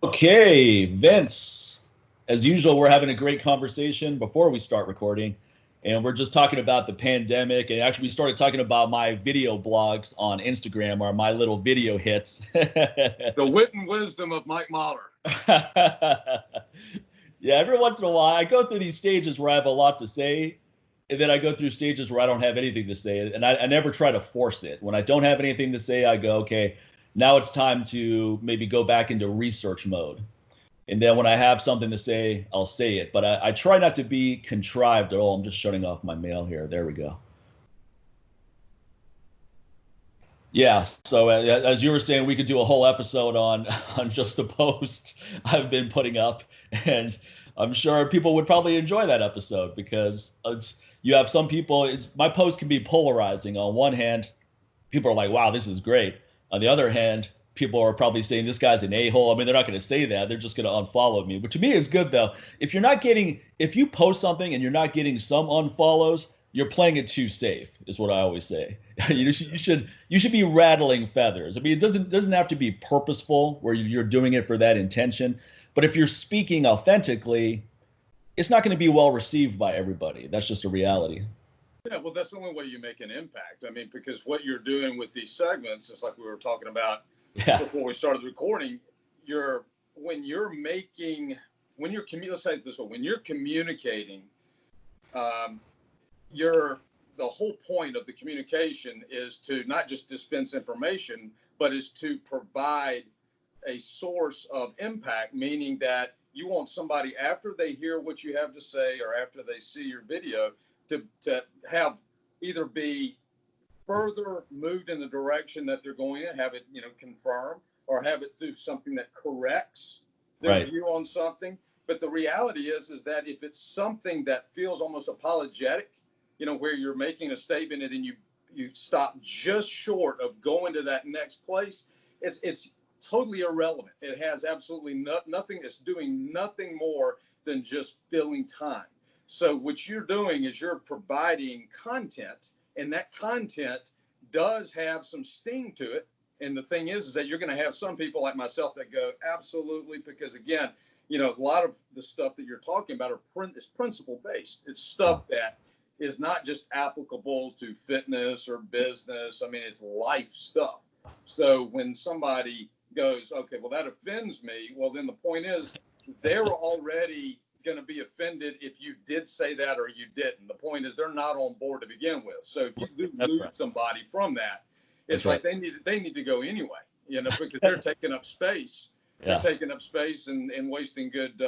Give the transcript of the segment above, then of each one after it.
Okay, Vince, as usual, we're having a great conversation before we start recording. And we're just talking about the pandemic. And actually, we started talking about my video blogs on Instagram or my little video hits. The wit and wisdom of Mike Mahler. Yeah, every once in a while, I go through these stages where I have a lot to say. And then I go through stages where I don't have anything to say. And I never try to force it. When I don't have anything to say, I go, okay, now it's time to maybe go back into research mode. And then when I have something to say, I'll say it. But I try not to be contrived at all. I'm just shutting off my mail here. There we go. Yeah. So as you were saying, we could do a whole episode on just the posts I've been putting up, and I'm sure people would probably enjoy that episode because you have some people. My post can be polarizing. On one hand, people are like, "Wow, this is great." On the other hand, people are probably saying this guy's an a-hole. I mean, they're not going to say that. They're just going to unfollow me. But to me, it's good though. If you post something and you're not getting some unfollows, you're playing it too safe, is what I always say. you should be rattling feathers. I mean, it doesn't have to be purposeful where you're doing it for that intention. But if you're speaking authentically, it's not going to be well received by everybody. That's just a reality. Yeah, well, that's the only way you make an impact. I mean, because what you're doing with these segments, it's like we were talking about before we started the recording. When you're let's say it this way, when you're communicating, the whole point of the communication is to not just dispense information, but is to provide a source of impact, meaning that you want somebody after they hear what you have to say or after they see your video to have either be further moved in the direction that they're going in, have it, confirm, or have it through something that corrects their view on something. But the reality is that if it's something that feels almost apologetic, where you're making a statement and then you stop just short of going to that next place, it's totally irrelevant. It has absolutely nothing. It's doing nothing more than just filling time. So what you're doing is you're providing content, and that content does have some sting to it. And the thing is that you're going to have some people like myself that go, absolutely, because again, a lot of the stuff that you're talking about is principle based. It's stuff that is not just applicable to fitness or business. I mean, it's life stuff. So when somebody goes, okay, well, that offends me. Well, then the point is they're already going to be offended if you did say that or you didn't. The point is they're not on board to begin with. So if you do lose somebody from that, it's like they need to go anyway, because they're taking up space. They're taking up space and wasting good,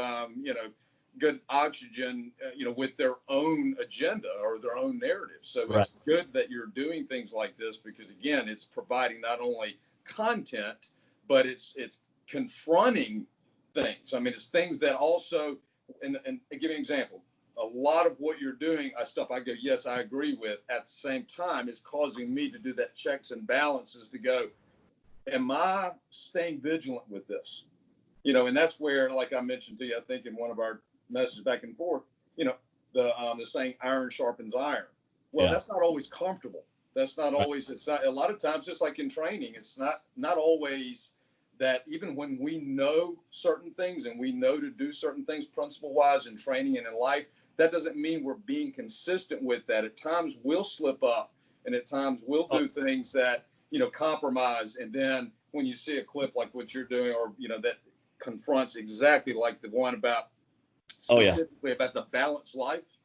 good oxygen, with their own agenda or their own narrative. So it's good that you're doing things like this because, again, it's providing not only content, but it's confronting things. I mean, it's things that also, and give you an example, a lot of what you're doing, stuff I go, yes, I agree with, at the same time is causing me to do that checks and balances to go, am I staying vigilant with this? And that's where, like I mentioned to you, I think in one of our messages back and forth, the saying iron sharpens iron. Well, that's not always comfortable. That's not always, it's not, a lot of times, just like in training, it's not always that even when we know certain things and we know to do certain things principle wise in training and in life, that doesn't mean we're being consistent with that. At times we'll slip up and at times we'll do things that, compromise. And then when you see a clip like what you're doing or, that confronts exactly like the one about specifically about the balanced life.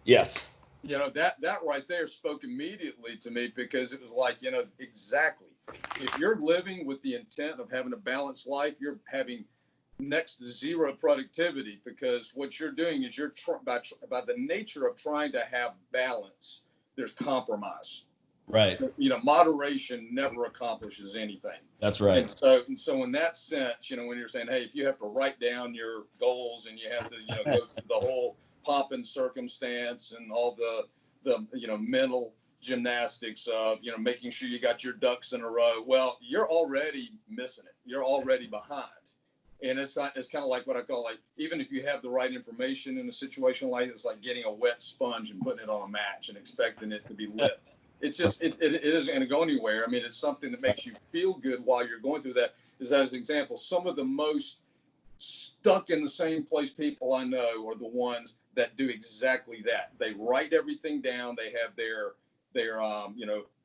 Yes. That right there spoke immediately to me because it was like, exactly. If you're living with the intent of having a balanced life, you're having next to zero productivity because what you're doing is you're by the nature of trying to have balance, there's compromise. Right. Moderation never accomplishes anything. That's right. And so in that sense, when you're saying, hey, if you have to write down your goals and you have to, go through the whole pomp and circumstance and all the mental gymnastics of, making sure you got your ducks in a row. Well, you're already missing it. You're already behind. And it's kind of like what I call, like, even if you have the right information in a situation like this, like getting a wet sponge and putting it on a match and expecting it to be lit. It's just, it isn't going to go anywhere. I mean, it's something that makes you feel good while you're going through that. As an example, some of the most stuck in the same place people I know are the ones that do exactly that. They write everything down. They have their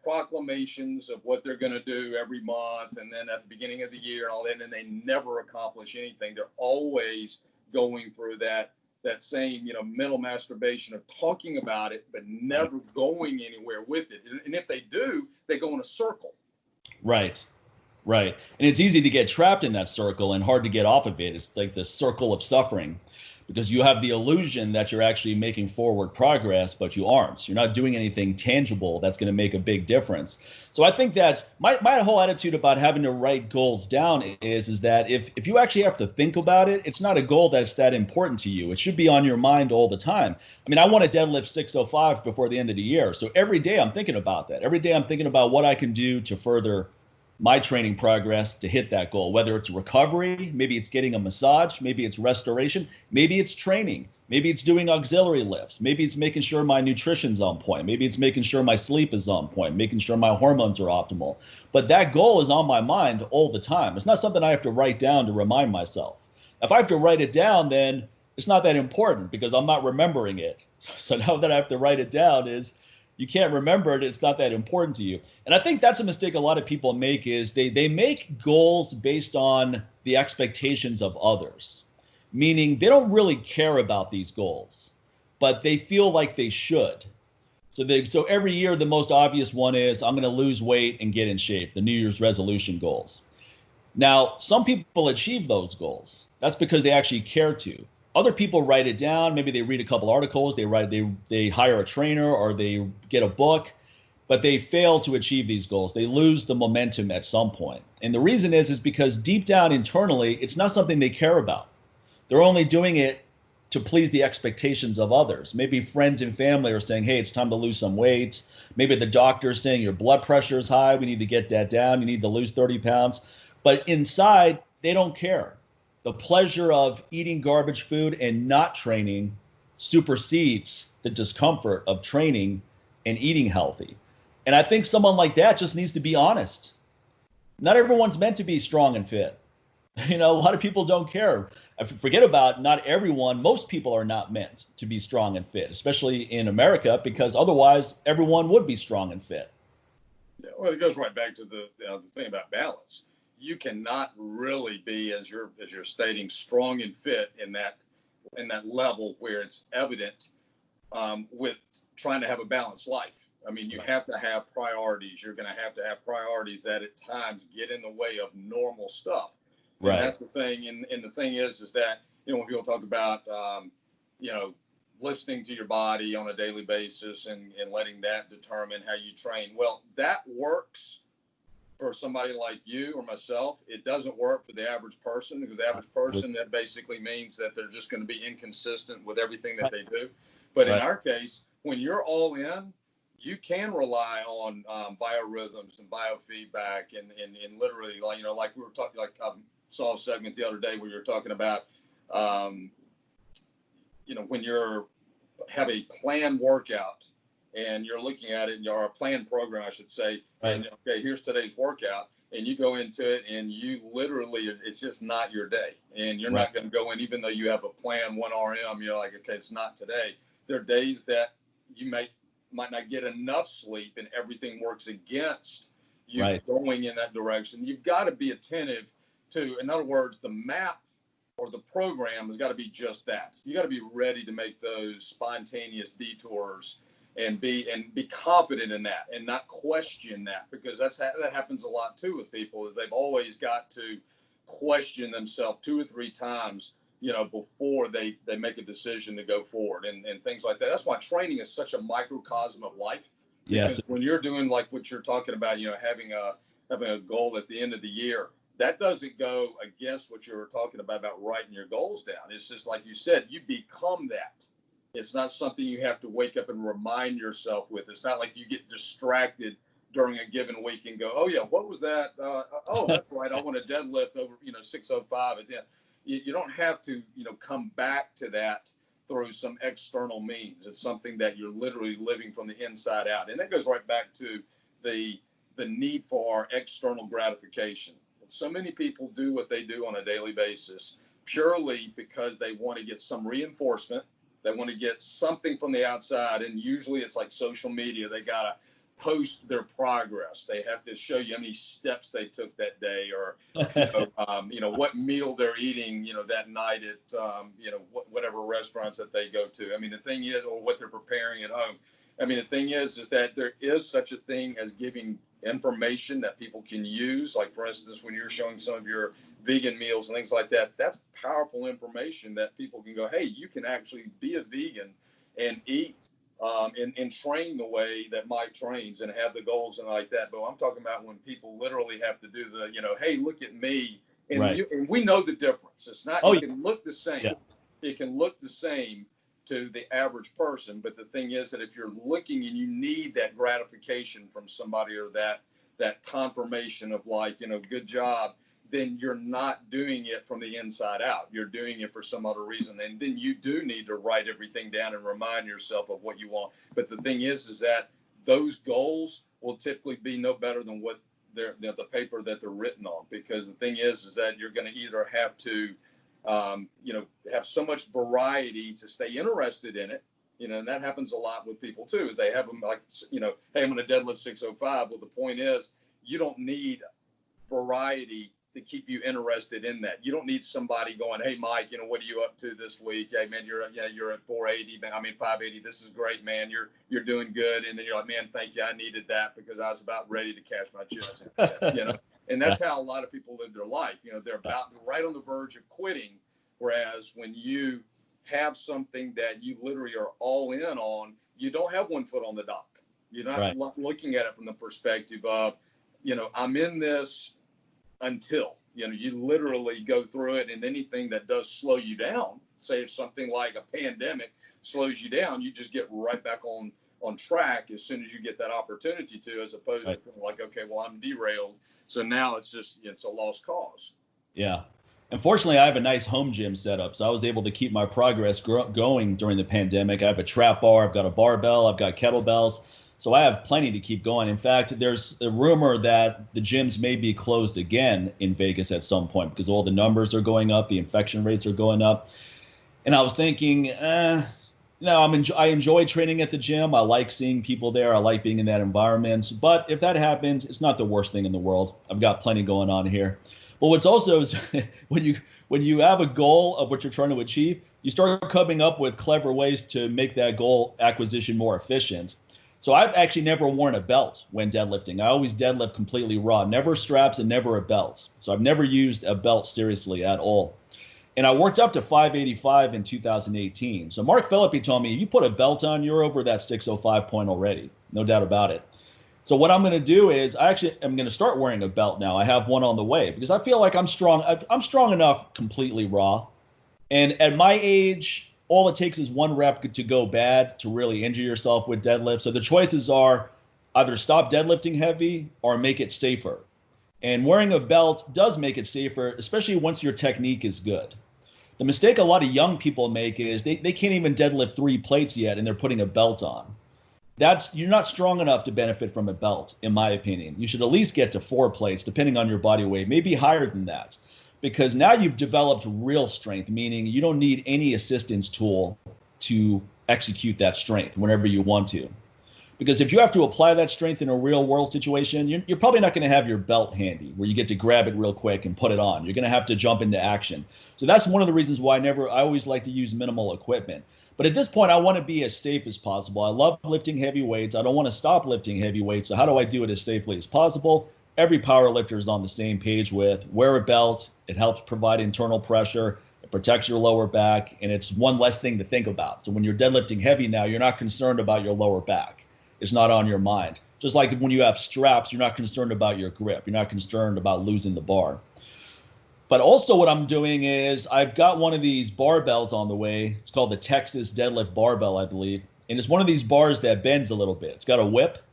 proclamations of what they're going to do every month, and then at the beginning of the year and all that, and they never accomplish anything. They're always going through that same mental masturbation of talking about it but never going anywhere with it. And if they do, they go in a circle. Right. Right. And it's easy to get trapped in that circle and hard to get off of it. It's like the circle of suffering, because you have the illusion that you're actually making forward progress, but you aren't. You're not doing anything tangible that's going to make a big difference. So I think that my whole attitude about having to write goals down is that if you actually have to think about it, it's not a goal that's that important to you. It should be on your mind all the time. I mean, I want to deadlift 605 before the end of the year. So every day I'm thinking about that. Every day I'm thinking about what I can do to further my training progress to hit that goal, whether it's recovery, maybe it's getting a massage, maybe it's restoration, maybe it's training, maybe it's doing auxiliary lifts, maybe it's making sure my nutrition's on point, maybe it's making sure my sleep is on point, making sure my hormones are optimal. But that goal is on my mind all the time. It's not something I have to write down to remind myself. If I have to write it down, then it's not that important because I'm not remembering it. So now that I have to write it down is you can't remember it, it's not that important to you. And I think that's a mistake a lot of people make is they make goals based on the expectations of others, meaning they don't really care about these goals, but they feel like they should. So every year, the most obvious one is I'm going to lose weight and get in shape, the New Year's resolution goals. Now, some people achieve those goals. That's because they actually care to. Other people write it down. Maybe they read a couple articles, they hire a trainer or they get a book, but they fail to achieve these goals. They lose the momentum at some point. And the reason is because deep down internally, it's not something they care about. They're only doing it to please the expectations of others. Maybe friends and family are saying, hey, it's time to lose some weight. Maybe the doctor's saying your blood pressure is high. We need to get that down. You need to lose 30 pounds. But inside, they don't care. The pleasure of eating garbage food and not training supersedes the discomfort of training and eating healthy. And I think someone like that just needs to be honest. Not everyone's meant to be strong and fit. A lot of people don't care. Forget about not everyone. Most people are not meant to be strong and fit, especially in America, because otherwise everyone would be strong and fit. Yeah, well, it goes right back to the thing about balance. You cannot really be, as you're stating, strong and fit in that level where it's evident with trying to have a balanced life. I mean, you have to have priorities. You're going to have priorities that at times get in the way of normal stuff. Right. And that's the thing. And the thing is that, when people talk about, listening to your body on a daily basis and letting that determine how you train. Well, that works for somebody like you or myself. It doesn't work for the average person, because the average person, that basically means that they're just going to be inconsistent with everything that they do. But in our case, when you're all in, you can rely on biorhythms and biofeedback and literally, like we were talking, like I saw a segment the other day where you're talking about, when you're have a planned workout and you're looking at it, or a planned program, I should say, and okay, here's today's workout, and you go into it and you literally, it's just not your day, and you're not going to go in, even though you have a plan, 1 RM, you're like, okay, it's not today. There are days that you might not get enough sleep and everything works against you going in that direction. You've got to be attentive to, in other words, the map or the program has got to be just that. You got to be ready to make those spontaneous detours and be confident in that and not question that, because that happens a lot too with people, is they've always got to question themselves 2 or 3 times, before they make a decision to go forward and things like that. That's why training is such a microcosm of life. Because when you're doing like what you're talking about, having a goal at the end of the year, that doesn't go against what you were talking about writing your goals down. It's just like you said, you become that. It's not something you have to wake up and remind yourself with. It's not like you get distracted during a given week and go, oh yeah, what was that? Oh, that's right, I want to deadlift over 605. And you don't have to come back to that through some external means. It's something that you're literally living from the inside out, and that goes right back to the need for external gratification. So many people do what they do on a daily basis purely because they want to get some reinforcement. They want to get something from the outside. And usually it's like social media. They got to post their progress. They have to show you how many steps they took that day, or what meal they're eating, that night at whatever restaurants that they go to. I mean, the thing is, or what they're preparing at home. I mean, the thing is that there is such a thing as giving information that people can use. Like, for instance, when you're showing some of your vegan meals and things like that, that's powerful information that people can go, hey, you can actually be a vegan and eat and train the way that Mike trains and have the goals and like that. But I'm talking about when people literally have to do the, hey, look at me. And, right. and we know the difference. It's not, it can look the same. Yeah. It can look the same to the average person. But the thing is that if you're looking and you need that gratification from somebody, or that confirmation of like, good job, then you're not doing it from the inside out. You're doing it for some other reason. And then you do need to write everything down and remind yourself of what you want. But the thing is that those goals will typically be no better than what the paper that they're written on. Because the thing is that you're going to either have to, have so much variety to stay interested in it. And that happens a lot with people too, is they have them like, hey, I'm going to deadlift 605. Well, the point is you don't need variety to keep you interested in that. You don't need somebody going, hey, Mike, what are you up to this week? Hey, man, you're at 480, man. 580. This is great, man. You're doing good. And then you're like, man, thank you. I needed that because I was about ready to cash my chips. And that's how a lot of people live their life. They're about right on the verge of quitting. Whereas when you have something that you literally are all in on, you don't have one foot on the dock. You're not looking at it from the perspective of, I'm in this until, you literally go through it, and anything that does slow you down, say if something like a pandemic slows you down, you just get right back on track as soon as you get that opportunity to, as opposed to like, okay, well, I'm derailed. So now it's a lost cause. Yeah. Unfortunately, I have a nice home gym setup, so I was able to keep my progress going during the pandemic. I have a trap bar, I've got a barbell, I've got kettlebells. So I have plenty to keep going. In fact, there's a rumor that the gyms may be closed again in Vegas at some point because all the numbers are going up, the infection rates are going up. And I was thinking, I enjoy training at the gym. I like seeing people there. I like being in that environment. But if that happens, it's not the worst thing in the world. I've got plenty going on here. But what's also is when you have a goal of what you're trying to achieve, you start coming up with clever ways to make that goal acquisition more efficient. So I've actually never worn a belt when deadlifting. I always deadlift completely raw, never straps and never a belt. So I've never used a belt seriously at all. And I worked up to 585 in 2018. So Mark Philippi told me, if you put a belt on, you're over that 605 point already. No doubt about it. So what I'm going to do is I actually am going to start wearing a belt now. I have one on the way because I feel like I'm strong. I'm strong enough completely raw. And at my age, all it takes is one rep to go bad to really injure yourself with deadlift. So the choices are either stop deadlifting heavy or make it safer. And wearing a belt does make it safer, especially once your technique is good. The mistake a lot of young people make is they can't even deadlift 3 plates yet and they're putting a belt on. You're not strong enough to benefit from a belt, in my opinion. You should at least get to 4 plates, depending on your body weight, maybe higher than that. Because now you've developed real strength, meaning you don't need any assistance tool to execute that strength whenever you want to. Because if you have to apply that strength in a real world situation, you're probably not going to have your belt handy where you get to grab it real quick and put it on. You're going to have to jump into action. So that's one of the reasons why I always like to use minimal equipment. But at this point, I want to be as safe as possible. I love lifting heavy weights. I don't want to stop lifting heavy weights. So how do I do it as safely as possible? Every power lifter is on the same page with wear a belt. It helps provide internal pressure. It protects your lower back. And it's one less thing to think about. So when you're deadlifting heavy now, you're not concerned about your lower back. It's not on your mind. Just like when you have straps, you're not concerned about your grip. You're not concerned about losing the bar. But also what I'm doing is I've got one of these barbells on the way. It's called the Texas Deadlift Barbell, I believe. And it's one of these bars that bends a little bit. It's got a whip.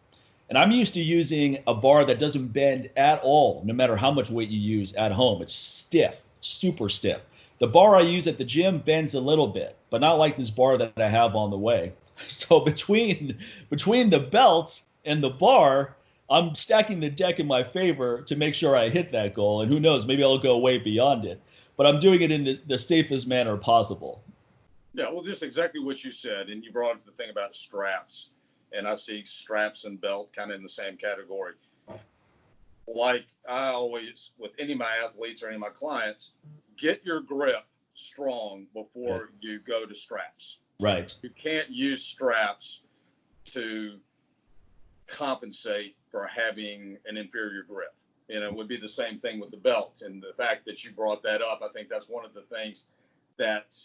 And I'm used to using a bar that doesn't bend at all, no matter how much weight you use at home. It's stiff, super stiff. The bar I use at the gym bends a little bit, but not like this bar that I have on the way. So between the belt and the bar, I'm stacking the deck in my favor to make sure I hit that goal. And who knows, maybe I'll go way beyond it. but I'm doing it in the safest manner possible. Yeah, well, just exactly what you said. And you brought up the thing about straps. And I see straps and belt kind of in the same category. Like I always, with any of my athletes or any of my clients, get your grip strong before you go to straps. Right. You can't use straps to compensate for having an inferior grip. And it would be the same thing with the belt. And the fact that you brought that up, I think that's one of the things that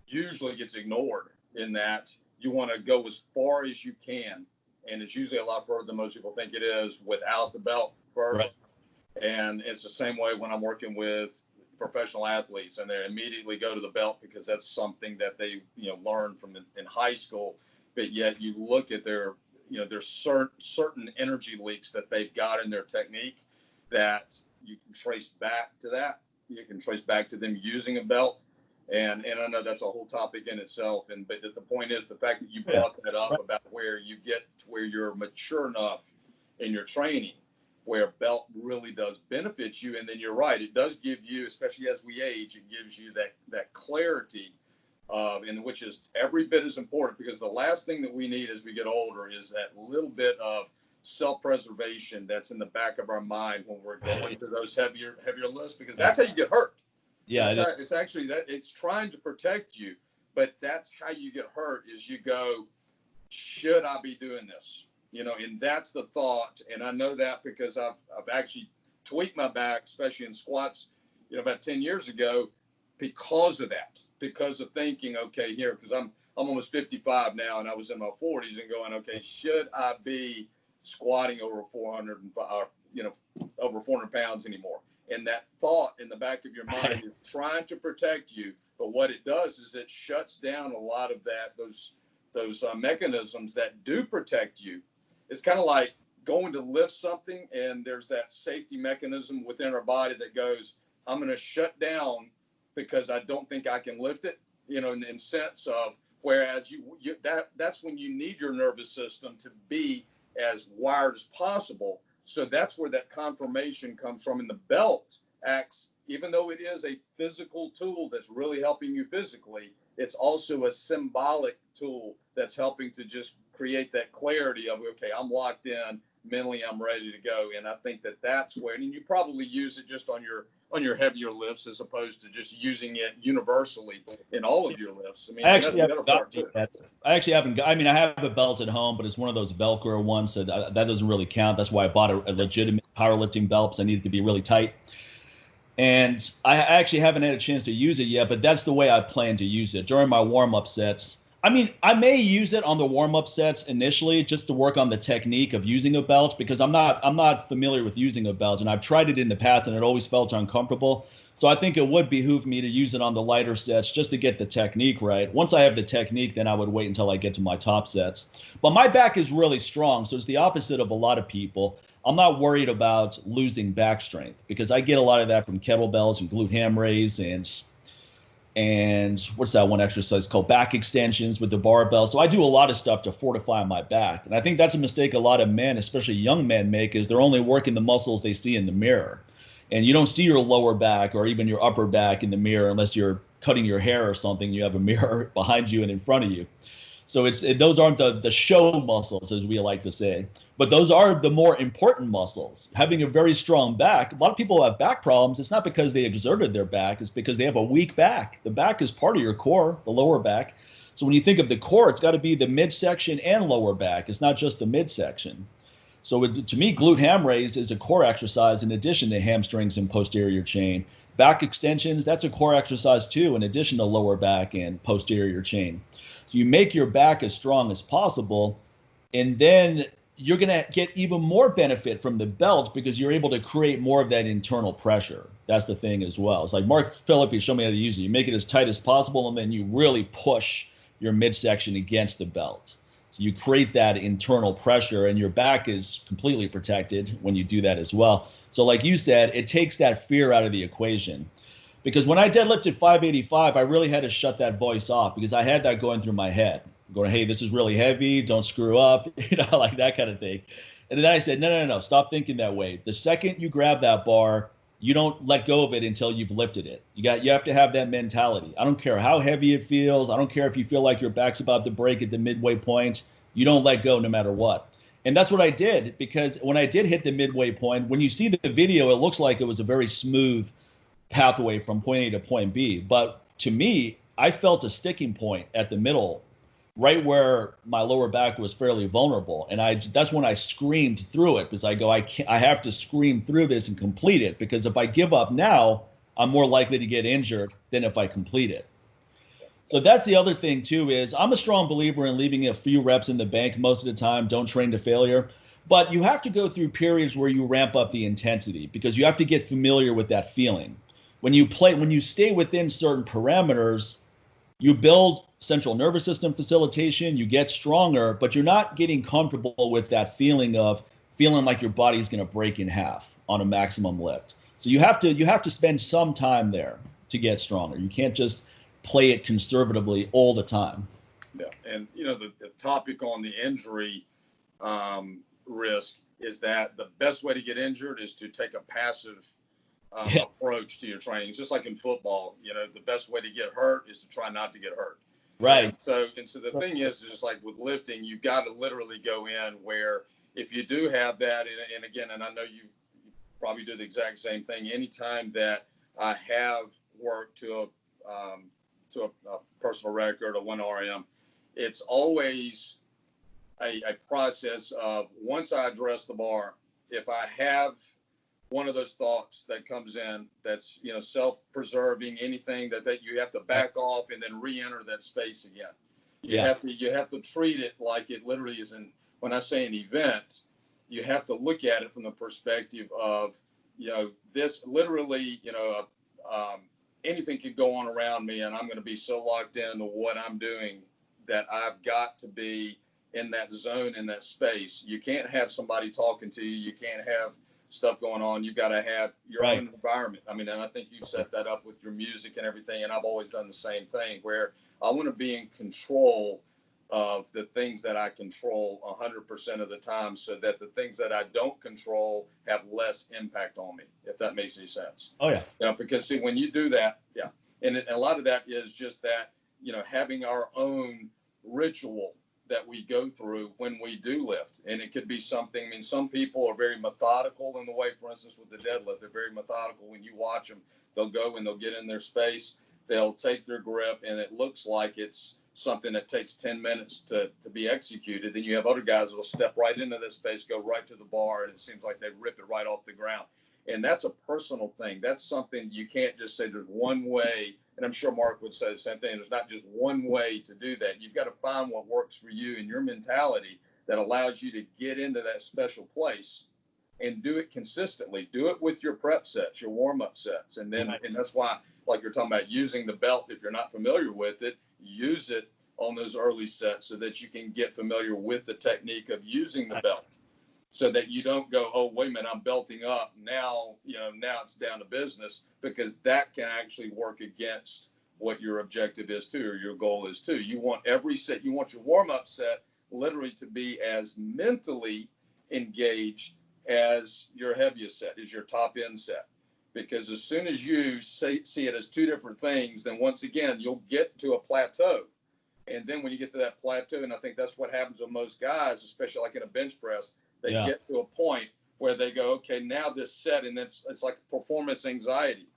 usually gets ignored, in that you want to go as far as you can. And it's usually a lot further than most people think it is without the belt first. Right. And it's the same way when I'm working with professional athletes, and they immediately go to the belt because that's something that they, learned from in high school. But yet you look at their, there's certain energy leaks that they've got in their technique that you can trace back to that. You can trace back to them using a belt. And I know that's a whole topic in itself. But the point is the fact that you brought that up about where you get to where you're mature enough in your training, where belt really does benefit you. And then you're right, it does give you, especially as we age, it gives you that clarity and which is every bit as important, because the last thing that we need as we get older is that little bit of self-preservation that's in the back of our mind when we're going to those heavier lifts, because that's how you get hurt. Yeah, it's actually that it's trying to protect you, but that's how you get hurt, is you go, should I be doing this? And that's the thought. And I know that because I've actually tweaked my back, especially in squats, about 10 years ago, because of that, because of thinking, okay, here, because I'm almost 55 now, and I was in my 40s and going, okay, should I be squatting over 400 pounds anymore? And that thought in the back of your mind is trying to protect you. But what it does is it shuts down a lot of those mechanisms that do protect you. It's kind of like going to lift something, and there's that safety mechanism within our body that goes, I'm going to shut down because I don't think I can lift it, in sense of, whereas that's when you need your nervous system to be as wired as possible. So that's where that confirmation comes from. And the belt acts, even though it is a physical tool that's really helping you physically, it's also a symbolic tool that's helping to just create that clarity of, okay, I'm locked in, mentally I'm ready to go. And I think that's where, and you probably use it just on your heavier lifts as opposed to just using it universally in all of your lifts. I mean, I actually haven't. I mean, I have a belt at home, but it's one of those Velcro ones, so that doesn't really count. That's why I bought a legitimate powerlifting belt, because I needed to be really tight. And I actually haven't had a chance to use it yet, but that's the way I plan to use it during my warm-up sets. I mean, I may use it on the warm-up sets initially just to work on the technique of using a belt, because I'm not familiar with using a belt, and I've tried it in the past and it always felt uncomfortable. So I think it would behoove me to use it on the lighter sets just to get the technique right. Once I have the technique, then I would wait until I get to my top sets. But my back is really strong, so it's the opposite of a lot of people. I'm not worried about losing back strength, because I get a lot of that from kettlebells and glute ham raise and what's that one exercise called? Back extensions with the barbell. So I do a lot of stuff to fortify my back. And I think that's a mistake a lot of men, especially young men, make, is they're only working the muscles they see in the mirror. And you don't see your lower back or even your upper back in the mirror unless you're cutting your hair or something. You have a mirror behind you and in front of you. So those aren't the show muscles, as we like to say, but those are the more important muscles. Having a very strong back, a lot of people have back problems. It's not because they exerted their back, it's because they have a weak back. The back is part of your core, the lower back. So when you think of the core, it's got to be the midsection and lower back. It's not just the midsection. So to me, glute ham raise is a core exercise in addition to hamstrings and posterior chain. Back extensions, that's a core exercise too, in addition to lower back and posterior chain. So you make your back as strong as possible, and then you're going to get even more benefit from the belt because you're able to create more of that internal pressure. That's the thing as well. It's like Mark Philippi showed me how to use it. You make it as tight as possible, and then you really push your midsection against the belt. So you create that internal pressure, and your back is completely protected when you do that as well. So like you said, it takes that fear out of the equation. Because when I deadlifted 585, I really had to shut that voice off, because I had that going through my head, going, hey, this is really heavy, don't screw up, like that kind of thing. And then I said, no, stop thinking that way. The second you grab that bar, you don't let go of it until you've lifted it. You have to have that mentality. I don't care how heavy it feels. I don't care if you feel like your back's about to break at the midway point. You don't let go no matter what. And that's what I did, because when I did hit the midway point, when you see the video, it looks like it was a very smooth pathway from point A to point B. But to me, I felt a sticking point at the middle, right where my lower back was fairly vulnerable. And that's when I screamed through it, because I have to scream through this and complete it, because if I give up now, I'm more likely to get injured than if I complete it. So that's the other thing too, is I'm a strong believer in leaving a few reps in the bank most of the time. Don't train to failure. But you have to go through periods where you ramp up the intensity, because you have to get familiar with that feeling. When you stay within certain parameters, you build central nervous system facilitation, you get stronger, but you're not getting comfortable with that feeling of feeling like your body's going to break in half on a maximum lift. So you have to spend some time there to get stronger. You can't just play it conservatively all the time. Yeah, and the topic on the injury risk is that the best way to get injured is to take a passive approach to your training. It's just like in football. The best way to get hurt is to try not to get hurt. Right. And so the thing is just like with lifting, you've got to literally go in where if you do have that, and again, and I know you probably do the exact same thing. Anytime that I have worked to a personal record, a 1 RM, it's always a process of, once I address the bar, if I have one of those thoughts that comes in that's self-preserving, anything that you have to back off and then re-enter that space again. You have to treat it like it literally is. When I say an event, you have to look at it from the perspective of this literally anything could go on around me, and I'm going to be so locked into what I'm doing that I've got to be in that zone, in that space. You can't have somebody talking to you. You can't have stuff going on. You've got to have your own environment. I mean, and I think you set that up with your music and everything. And I've always done the same thing, where I want to be in control of the things that I control 100% of the time, so that the things that I don't control have less impact on me, if that makes any sense. Oh yeah. Because see, when you do that, and a lot of that is just that, having our own ritual that we go through when we do lift. And it could be something, some people are very methodical in the way, for instance, with the deadlift, they're very methodical. When you watch them, they'll go and they'll get in their space, they'll take their grip, and it looks like it's something that takes 10 minutes to be executed. Then you have other guys that will step right into this space, go right to the bar, and it seems like they rip it right off the ground. And that's a personal thing. That's something you can't just say there's one way. And I'm sure Mark would say the same thing. There's not just one way to do that. You've got to find what works for you and your mentality that allows you to get into that special place and do it consistently. Do it with your prep sets, your warm-up sets. And then, and that's why, like you're talking about using the belt, if you're not familiar with it, use it on those early sets so that you can get familiar with the technique of using the belt, so that you don't go, oh, wait a minute, I'm belting up. Now, now it's down to business, because that can actually work against what your objective is too, or your goal is too. You want every set, you want your warm-up set literally to be as mentally engaged as your heaviest set, is your top end set. Because as soon as you see it as two different things, then once again, you'll get to a plateau. And then when you get to that plateau, and I think that's what happens with most guys, especially like in a bench press, they get to a point where they go, okay, now this set, and it's like performance anxiety.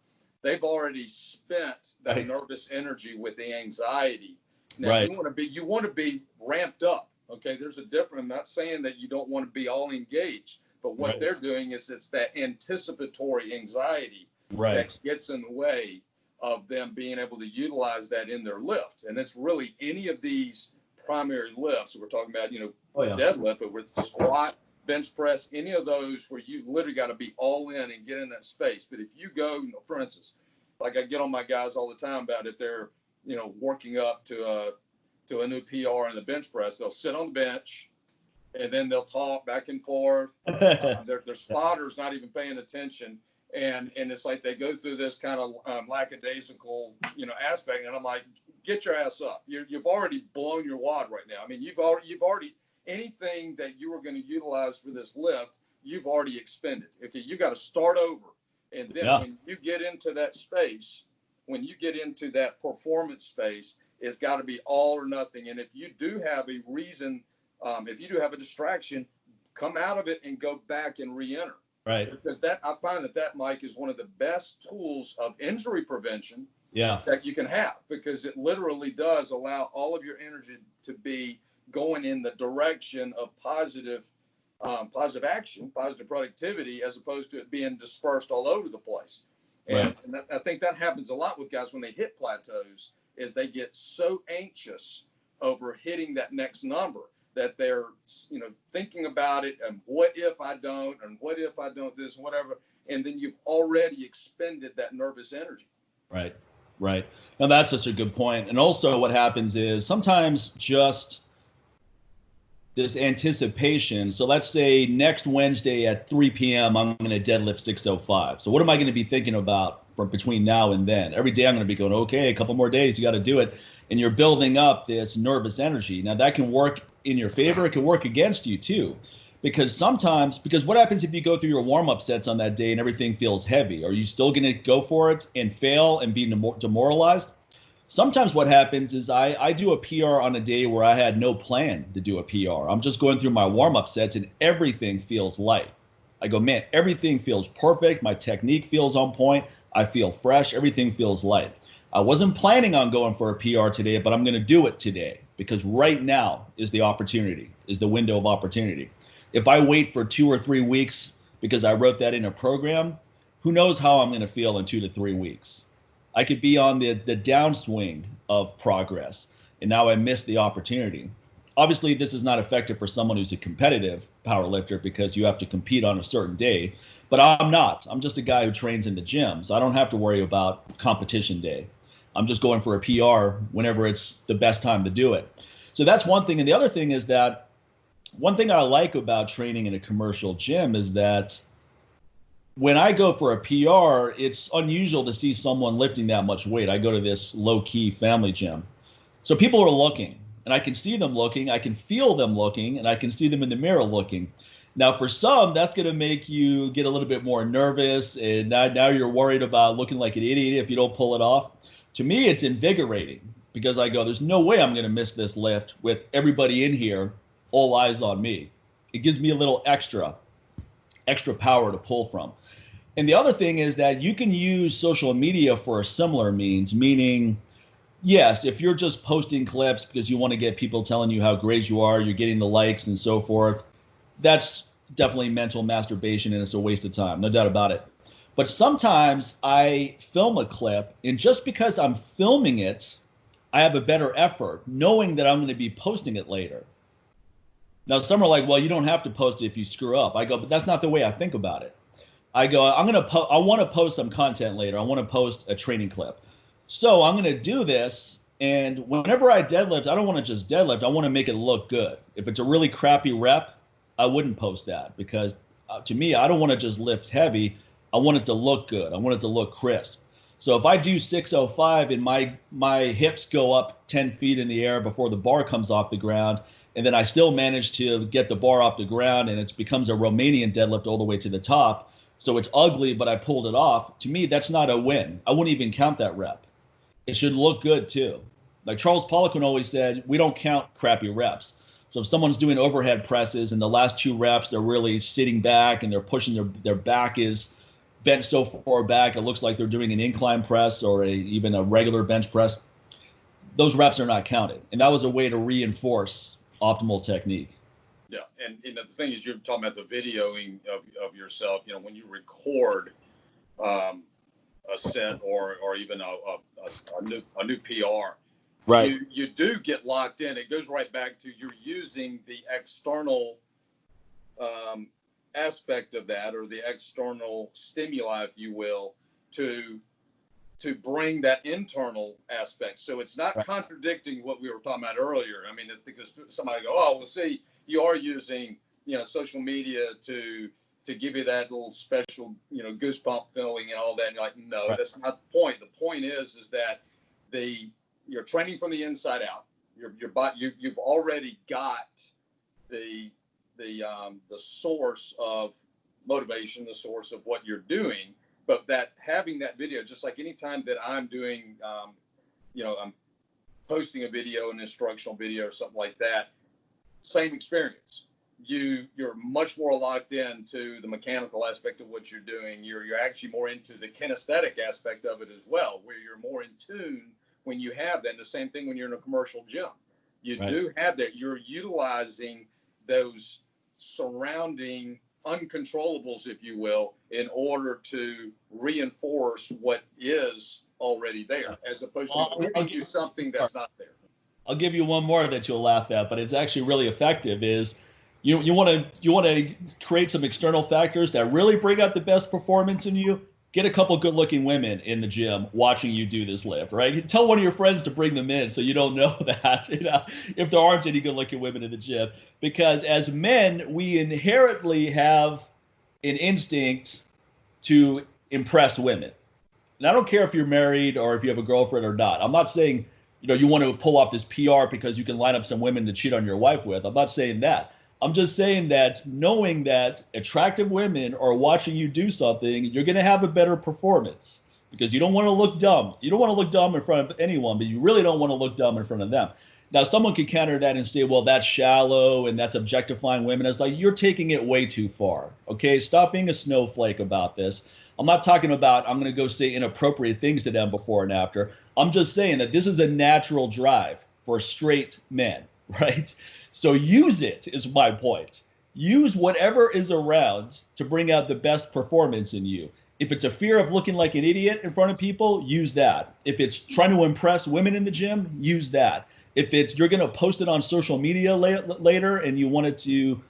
They've already spent that nervous energy with the anxiety. Now you want to be ramped up. Okay, there's a difference. I'm not saying that you don't want to be all engaged, but what they're doing is it's that anticipatory anxiety that gets in the way of them being able to utilize that in their lift. And it's really any of these primary lifts. So we're talking about, deadlift, but with squat, bench press, any of those where you literally got to be all in and get in that space. But if you go, for instance, like I get on my guys all the time about if they're, working up to a new PR in the bench press, they'll sit on the bench and then they'll talk back and forth. Their spotter's not even paying attention. And it's like they go through this kind of lackadaisical, aspect. And I'm like, get your ass up. You've already blown your wad right now. I mean, you've already anything that you were going to utilize for this lift, you've already expended. Okay, you got to start over. And then Yeah. when you get into that space, when you get into that performance space, it's got to be all or nothing. And if you do have a reason, if you do have a distraction, come out of it and go back and re-enter. Right. Because that, I find that Mike, is one of the best tools of injury prevention Yeah. that you can have, because it literally does allow all of your energy to be going in the direction of positive action, positive productivity, as opposed to it being dispersed all over the place. And, Right. and I think that happens a lot with guys when they hit plateaus, is they get so anxious over hitting that next number that they're, thinking about it, and what if I don't, and what if I don't this, whatever. And then you've already expended that nervous energy. Right. Right. Now that's such a good point. And also what happens is sometimes just this anticipation. So let's say next Wednesday at 3 p.m., I'm going to deadlift 605. So what am I going to be thinking about from between now and then? Every day I'm going to be going, okay, a couple more days, you got to do it. And you're building up this nervous energy. Now that can work in your favor. It can work against you too. Because what happens if you go through your warm-up sets on that day and everything feels heavy? Are you still going to go for it and fail and be demoralized? Sometimes what happens is I do a PR on a day where I had no plan to do a PR. I'm just going through my warm-up sets and everything feels light. I go, man, everything feels perfect. My technique feels on point. I feel fresh. Everything feels light. I wasn't planning on going for a PR today, but I'm going to do it today because right now is the opportunity, is the window of opportunity. If I wait for 2 or 3 weeks because I wrote that in a program, who knows how I'm going to feel in 2 to 3 weeks. I could be on the downswing of progress, and now I missed the opportunity. Obviously, this is not effective for someone who's a competitive powerlifter because you have to compete on a certain day, but I'm not. I'm just a guy who trains in the gym, so I don't have to worry about competition day. I'm just going for a PR whenever it's the best time to do it. So that's one thing. And the other thing is that one thing I like about training in a commercial gym is that when I go for a PR, it's unusual to see someone lifting that much weight. I go to this low-key family gym. So people are looking, and I can see them looking, I can feel them looking, and I can see them in the mirror looking. Now, for some, that's going to make you get a little bit more nervous, and now you're worried about looking like an idiot if you don't pull it off. To me, it's invigorating because I go, there's no way I'm going to miss this lift with everybody in here, all eyes on me. It gives me a little extra power to pull from. And the other thing is that you can use social media for a similar means, meaning, yes, if you're just posting clips because you want to get people telling you how great you are, you're getting the likes and so forth, that's definitely mental masturbation and it's a waste of time, no doubt about it. But sometimes I film a clip, and just because I'm filming it, I have a better effort knowing that I'm going to be posting it later. Now, some are like, well, you don't have to post it if you screw up. I go, but that's not the way I think about it. I go, I want to post some content later. I want to post a training clip. So I'm going to do this. And whenever I deadlift, I don't want to just deadlift. I want to make it look good. If it's a really crappy rep, I wouldn't post that because to me, I don't want to just lift heavy. I want it to look good. I want it to look crisp. So if I do 605 and my hips go up 10 feet in the air before the bar comes off the ground, and then I still manage to get the bar off the ground and it becomes a Romanian deadlift all the way to the top, so it's ugly, but I pulled it off, to me, that's not a win. I wouldn't even count that rep. It should look good too. Like Charles Poliquin always said, we don't count crappy reps. So if someone's doing overhead presses and the last 2 reps, they're really sitting back and they're pushing their back is bent so far back, it looks like they're doing an incline press or even a regular bench press. Those reps are not counted. And that was a way to reinforce optimal technique. Yeah, and the thing is, you're talking about the videoing of yourself. When you record a set or even a new PR, right? You do get locked in. It goes right back to you're using the external aspect of that, or the external stimuli, if you will, to bring that internal aspect. So it's not contradicting what we were talking about earlier. I mean, because somebody go, oh, well, see, you are using, social media to give you that little special, goosebump feeling and all that. And you're like, no, that's not the point. The point is that you're training from the inside out. You've already got the source of motivation, the source of what you're doing. but that having that video, just like anytime that I'm doing, I'm posting a video, an instructional video or something like that, same experience. You're much more locked into the mechanical aspect of what you're doing. You're actually more into the kinesthetic aspect of it as well, where you're more in tune when you have that. And the same thing when you're in a commercial gym. You Right. do have that. You're utilizing those surrounding uncontrollables, if you will, in order to reinforce what is already there, as opposed to giving you something that's not there. I'll give you one more that you'll laugh at, but it's actually really effective. Is you want to create some external factors that really bring out the best performance in you. Get a couple good-looking women in the gym watching you do this lift, right? Tell one of your friends to bring them in so you don't know that, if there aren't any good-looking women in the gym. Because as men, we inherently have an instinct to impress women. And I don't care if you're married or if you have a girlfriend or not. I'm not saying, you want to pull off this PR because you can line up some women to cheat on your wife with. I'm not saying that. I'm just saying that knowing that attractive women are watching you do something, you're going to have a better performance because you don't want to look dumb. You don't want to look dumb in front of anyone, but you really don't want to look dumb in front of them. Now, someone could counter that and say, well, that's shallow and that's objectifying women. It's like, you're taking it way too far. Okay, stop being a snowflake about this. I'm not talking about I'm going to go say inappropriate things to them before and after. I'm just saying that this is a natural drive for straight men, right? So use it is my point. Use whatever is around to bring out the best performance in you. If it's a fear of looking like an idiot in front of people, use that. If it's trying to impress women in the gym, use that. If it's you're going to post it on social media later and you want it to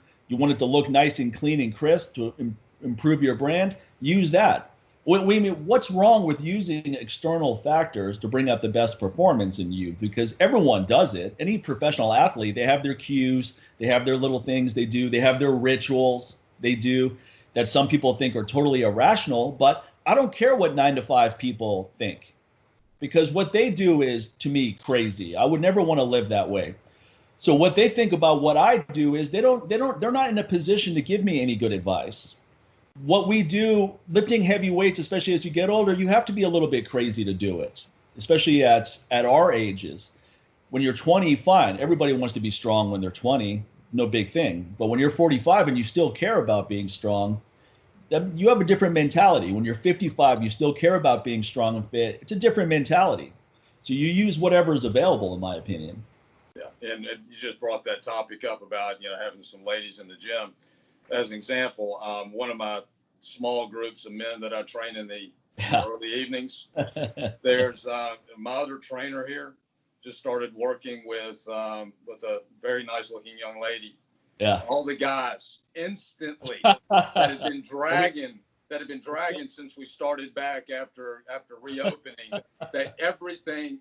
look nice and clean and crisp to improve your brand, use that. What's wrong with using external factors to bring out the best performance in you? Because everyone does it. Any professional athlete, they have their cues, they have their little things they do, they have their rituals they do that some people think are totally irrational. But I don't care what 9-to-5 people think, because what they do is, to me, crazy. I would never want to live that way. So what they think about what I do is they're not in a position to give me any good advice. What we do, lifting heavy weights, especially as you get older, you have to be a little bit crazy to do it, especially at our ages. When you're 20, fine. Everybody wants to be strong when they're 20, no big thing. But when you're 45 and you still care about being strong, then you have a different mentality. When you're 55, you still care about being strong and fit. It's a different mentality. So you use whatever is available, in my opinion. Yeah, and you just brought that topic up about having some ladies in the gym. As an example, one of my small groups of men that I train in the early evenings, there's my other trainer here just started working with a very nice looking young lady. Yeah. All the guys instantly that had been dragging since we started back after reopening, that everything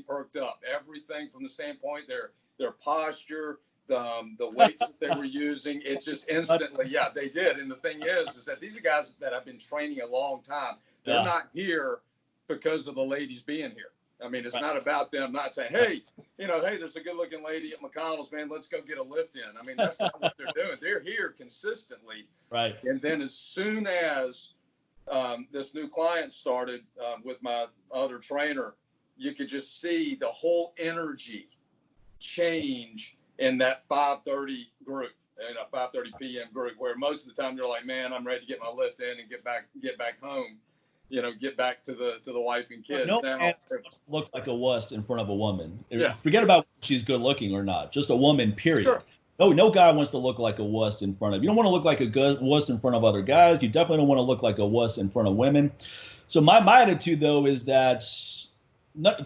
perked up. Everything from the standpoint their posture, the weights that they were using, it just instantly, they did. And the thing is that these are guys that I've been training a long time. They're not here because of the ladies being here. I mean, it's not about them not saying, hey, there's a good looking lady at McConnell's, man, let's go get a lift in. I mean, that's not what they're doing. They're here consistently. Right. And then as soon as this new client started with my other trainer, you could just see the whole energy change in that 5:30 group, 5:30 p.m. group, where most of the time they're like, man, I'm ready to get my lift in and get back home, get back to the wife and kids. No now man look like a wuss in front of a woman. Yeah. Forget about if she's good looking or not. Just a woman, period. Sure. No guy wants to look like a wuss in front of. You don't want to look like a good wuss in front of other guys. You definitely don't want to look like a wuss in front of women. So my attitude though is that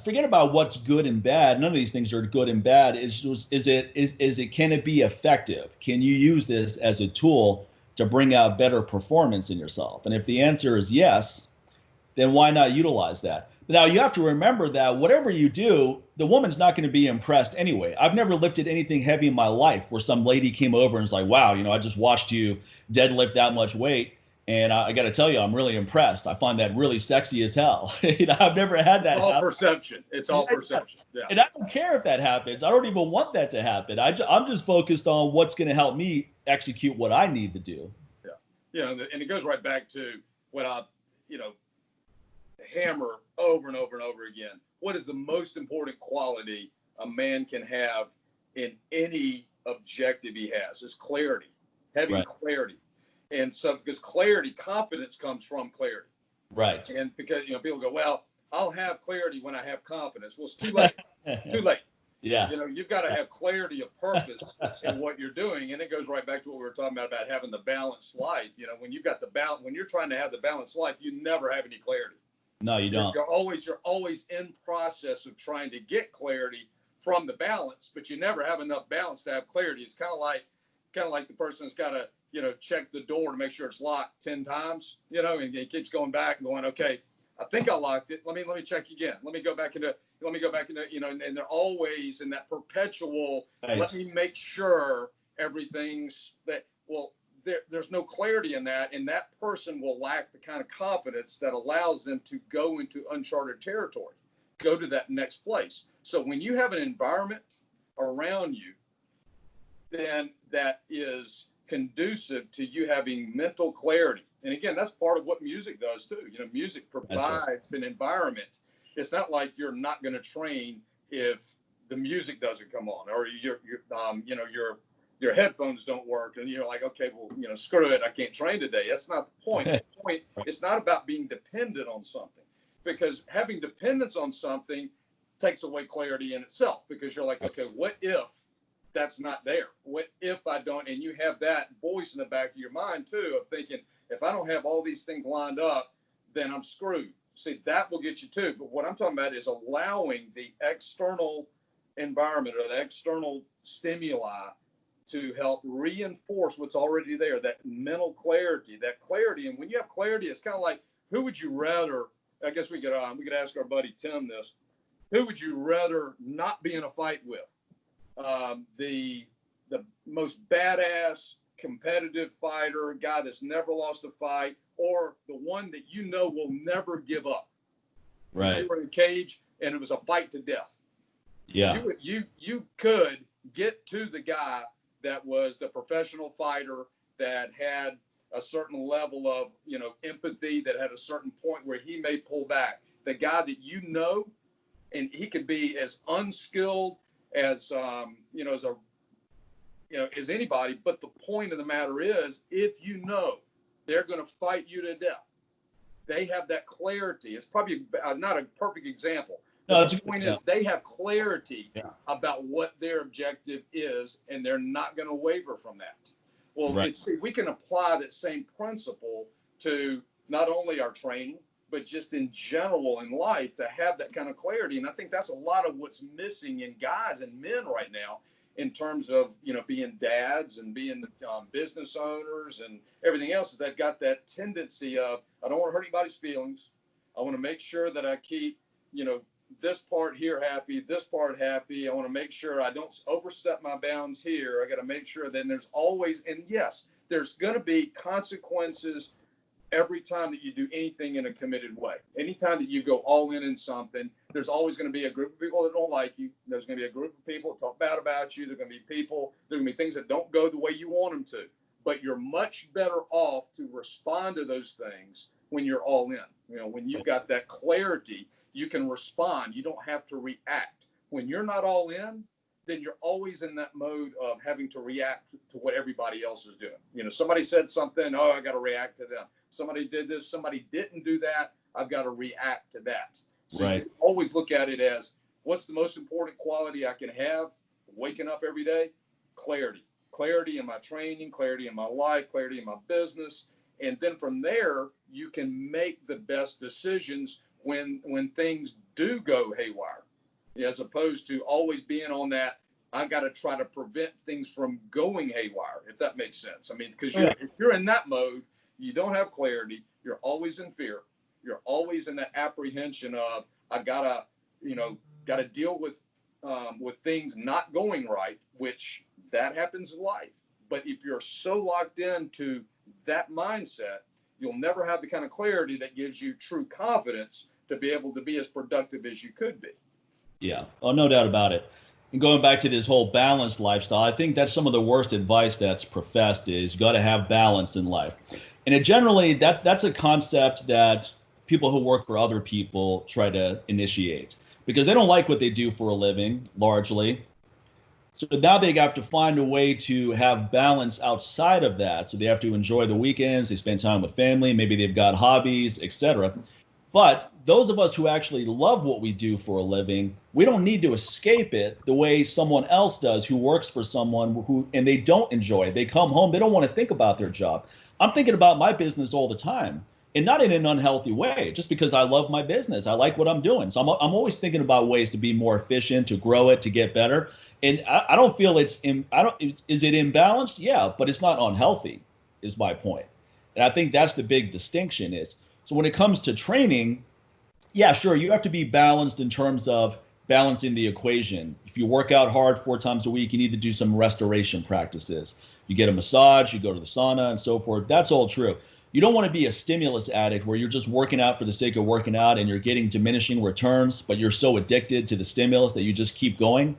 forget about what's good and bad. None of these things are good and bad. Can it be effective? Can you use this as a tool to bring out better performance in yourself? And if the answer is yes, then why not utilize that? Now, you have to remember that whatever you do, the woman's not going to be impressed anyway. I've never lifted anything heavy in my life where some lady came over and was like, wow, I just watched you deadlift that much weight. And I got to tell you, I'm really impressed. I find that really sexy as hell. I've never had that. It's all perception. It's all perception. Yeah. And I don't care if that happens. I don't even want that to happen. I'm just focused on what's going to help me execute what I need to do. Yeah. And it goes right back to what hammer over and over and over again. What is the most important quality a man can have in any objective he has? Is clarity, having clarity. And so, because clarity, confidence comes from clarity. Right. And because, people go, well, I'll have clarity when I have confidence. Well, it's too late. Too late. Yeah. You've got to have clarity of purpose in what you're doing. And it goes right back to what we were talking about having the balanced life. When you've got when you're trying to have the balanced life, you never have any clarity. No, you don't. You're always in process of trying to get clarity from the balance, but you never have enough balance to have clarity. It's kind of like the person that's got to, check the door to make sure it's locked 10 times, and he keeps going back and going, okay, I think I locked it. Let me check again. Let me go back into, and they're always in that perpetual, let me make sure everything's that, well, there's no clarity in that, and that person will lack the kind of confidence that allows them to go into uncharted territory, go to that next place. So when you have an environment around you, then that is conducive to you having mental clarity. And again, that's part of what music does too. Music provides an environment. It's not like you're not going to train if the music doesn't come on, or your headphones don't work, and you're like, okay, well, screw it, I can't train today. That's not the point. The point, it's not about being dependent on something, because having dependence on something takes away clarity in itself, because you're like, okay, what if that's not there? What if I don't? And you have that voice in the back of your mind too, of thinking, if I don't have all these things lined up, then I'm screwed. See, that will get you too. But what I'm talking about is allowing the external environment or the external stimuli to help reinforce what's already there, that mental clarity, And when you have clarity, it's kind of like, who would you rather, I guess we could ask our buddy Tim this, who would you rather not be in a fight with? The most badass competitive fighter, a guy that's never lost a fight, or the one that will never give up. Right. You were in a cage and it was a fight to death. Yeah. You could get to the guy that was the professional fighter that had a certain level of, empathy, that had a certain point where he may pull back. The guy that and he could be as unskilled as as anybody. But the point of the matter is, if they're going to fight you to death, they have that clarity. It's probably not a perfect example. No, the point is, they have clarity about what their objective is, and they're not going to waver from that. Well, we can apply that same principle to not only our training, but just in general in life, to have that kind of clarity. And I think that's a lot of what's missing in guys and men right now, in terms of, being dads and being business owners and everything else. They've got that tendency of, I don't want to hurt anybody's feelings. I want to make sure that I keep, this part here happy, this part happy. I want to make sure I don't overstep my bounds here. I got to make sure. Then there's always, and yes, there's going to be consequences every time that you do anything in a committed way. Anytime that you go all in something, there's always going to be a group of people that don't like you. There's going to be a group of people that talk bad about you. There's going to be things that don't go the way you want them to. But you're much better off to respond to those things when you're all in. When you've got that clarity, you can respond. You don't have to react. When you're not all in, then you're always in that mode of having to react to what everybody else is doing. Somebody said something, I got to react to them. Somebody did this, somebody didn't do that, I've got to react to that. So you always look at it as, what's the most important quality I can have waking up every day? Clarity. Clarity in my training, clarity in my life, clarity in my business. And then from there, you can make the best decisions when things do go haywire, as opposed to always being on that, I got to try to prevent things from going haywire, if that makes sense. I mean, because if you're in that mode, you don't have clarity. You're always in fear. You're always in that apprehension of, I gotta deal with things not going right, which that happens in life. But if you're so locked into that mindset, you'll never have the kind of clarity that gives you true confidence to be able to be as productive as you could be. Yeah, oh, no doubt about it. And going back to this whole balanced lifestyle, I think that's some of the worst advice that's professed, is you got to have balance in life. And that's a concept that people who work for other people try to initiate because they don't like what they do for a living largely. So now they have to find a way to have balance outside of that. So they have to enjoy the weekends, they spend time with family, maybe they've got hobbies, etc. But those of us who actually love what we do for a living, we don't need to escape it the way someone else does who works for someone who and they don't enjoy it. They come home, they don't want to think about their job. I'm thinking about my business all the time, and not in an unhealthy way, just because I love my business. I like what I'm doing. So I'm always thinking about ways to be more efficient, to grow it, to get better. And I don't feel is it imbalanced? Yeah, but it's not unhealthy, is my point. And I think that's the big distinction is, so when it comes to training, yeah, sure, you have to be balanced in terms of balancing the equation. If you work out hard 4 times a week, you need to do some restoration practices. You get a massage, you go to the sauna and so forth. That's all true. You don't want to be a stimulus addict where you're just working out for the sake of working out and you're getting diminishing returns, but you're so addicted to the stimulus that you just keep going.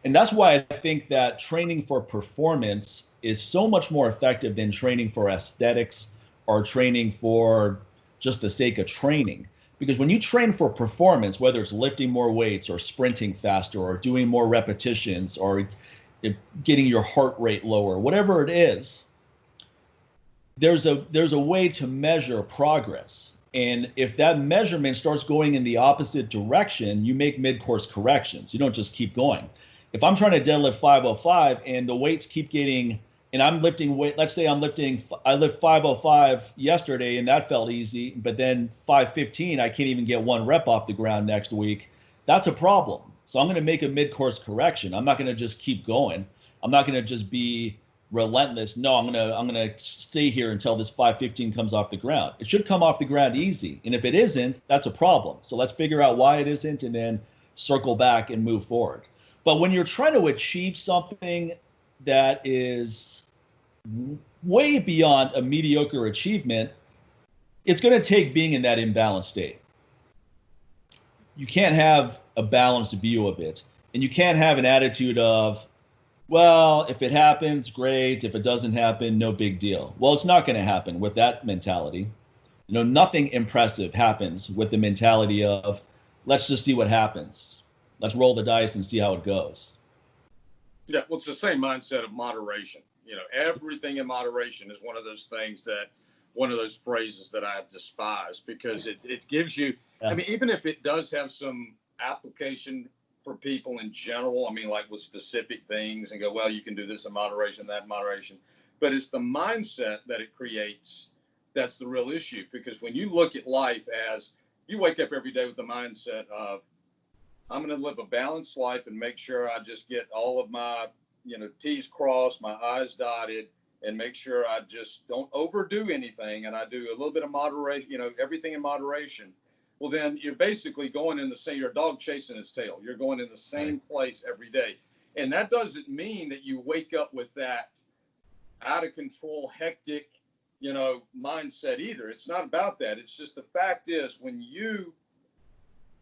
And that's why I think that training for performance is so much more effective than training for aesthetics or training for just the sake of training. Because when you train for performance, whether it's lifting more weights or sprinting faster or doing more repetitions or getting your heart rate lower, whatever it is, there's a way to measure progress. And if that measurement starts going in the opposite direction, you make mid-course corrections. You don't just keep going. If I'm trying to deadlift 505 and the weights keep getting, and I'm lifting weight, let's say I lift 505 yesterday and that felt easy, but then 515, I can't even get one rep off the ground next week. That's a problem. So I'm going to make a mid-course correction. I'm not going to just keep going. I'm not going to just be relentless. No, I'm gonna stay here until this 515 comes off the ground. It should come off the ground easy. And if it isn't, that's a problem. So let's figure out why it isn't and then circle back and move forward. But when you're trying to achieve something that is way beyond a mediocre achievement, it's going to take being in that imbalanced state. You can't have a balanced view of it. And you can't have an attitude of, well, if it happens, great. If it doesn't happen, no big deal. Well, it's not going to happen with that mentality. Nothing impressive happens with the mentality of, let's just see what happens. Let's roll the dice and see how it goes. Yeah, well, it's the same mindset of moderation. Everything in moderation is one of those phrases that I despise because it gives you, yeah. I mean, even if it does have some application for people in general, I mean, like with specific things and go, well, you can do this in moderation, that in moderation, but it's the mindset that it creates that's the real issue. Because when you look at life as you wake up every day with the mindset of, I'm going to live a balanced life and make sure I just get all of my, T's crossed, my I's dotted, and make sure I just don't overdo anything. And I do a little bit of moderation, everything in moderation. Well, then you're basically going in the same, you're a dog chasing its tail. You're going in the same place every day. And that doesn't mean that you wake up with that out of control, hectic, mindset either. It's not about that. It's just the fact is when you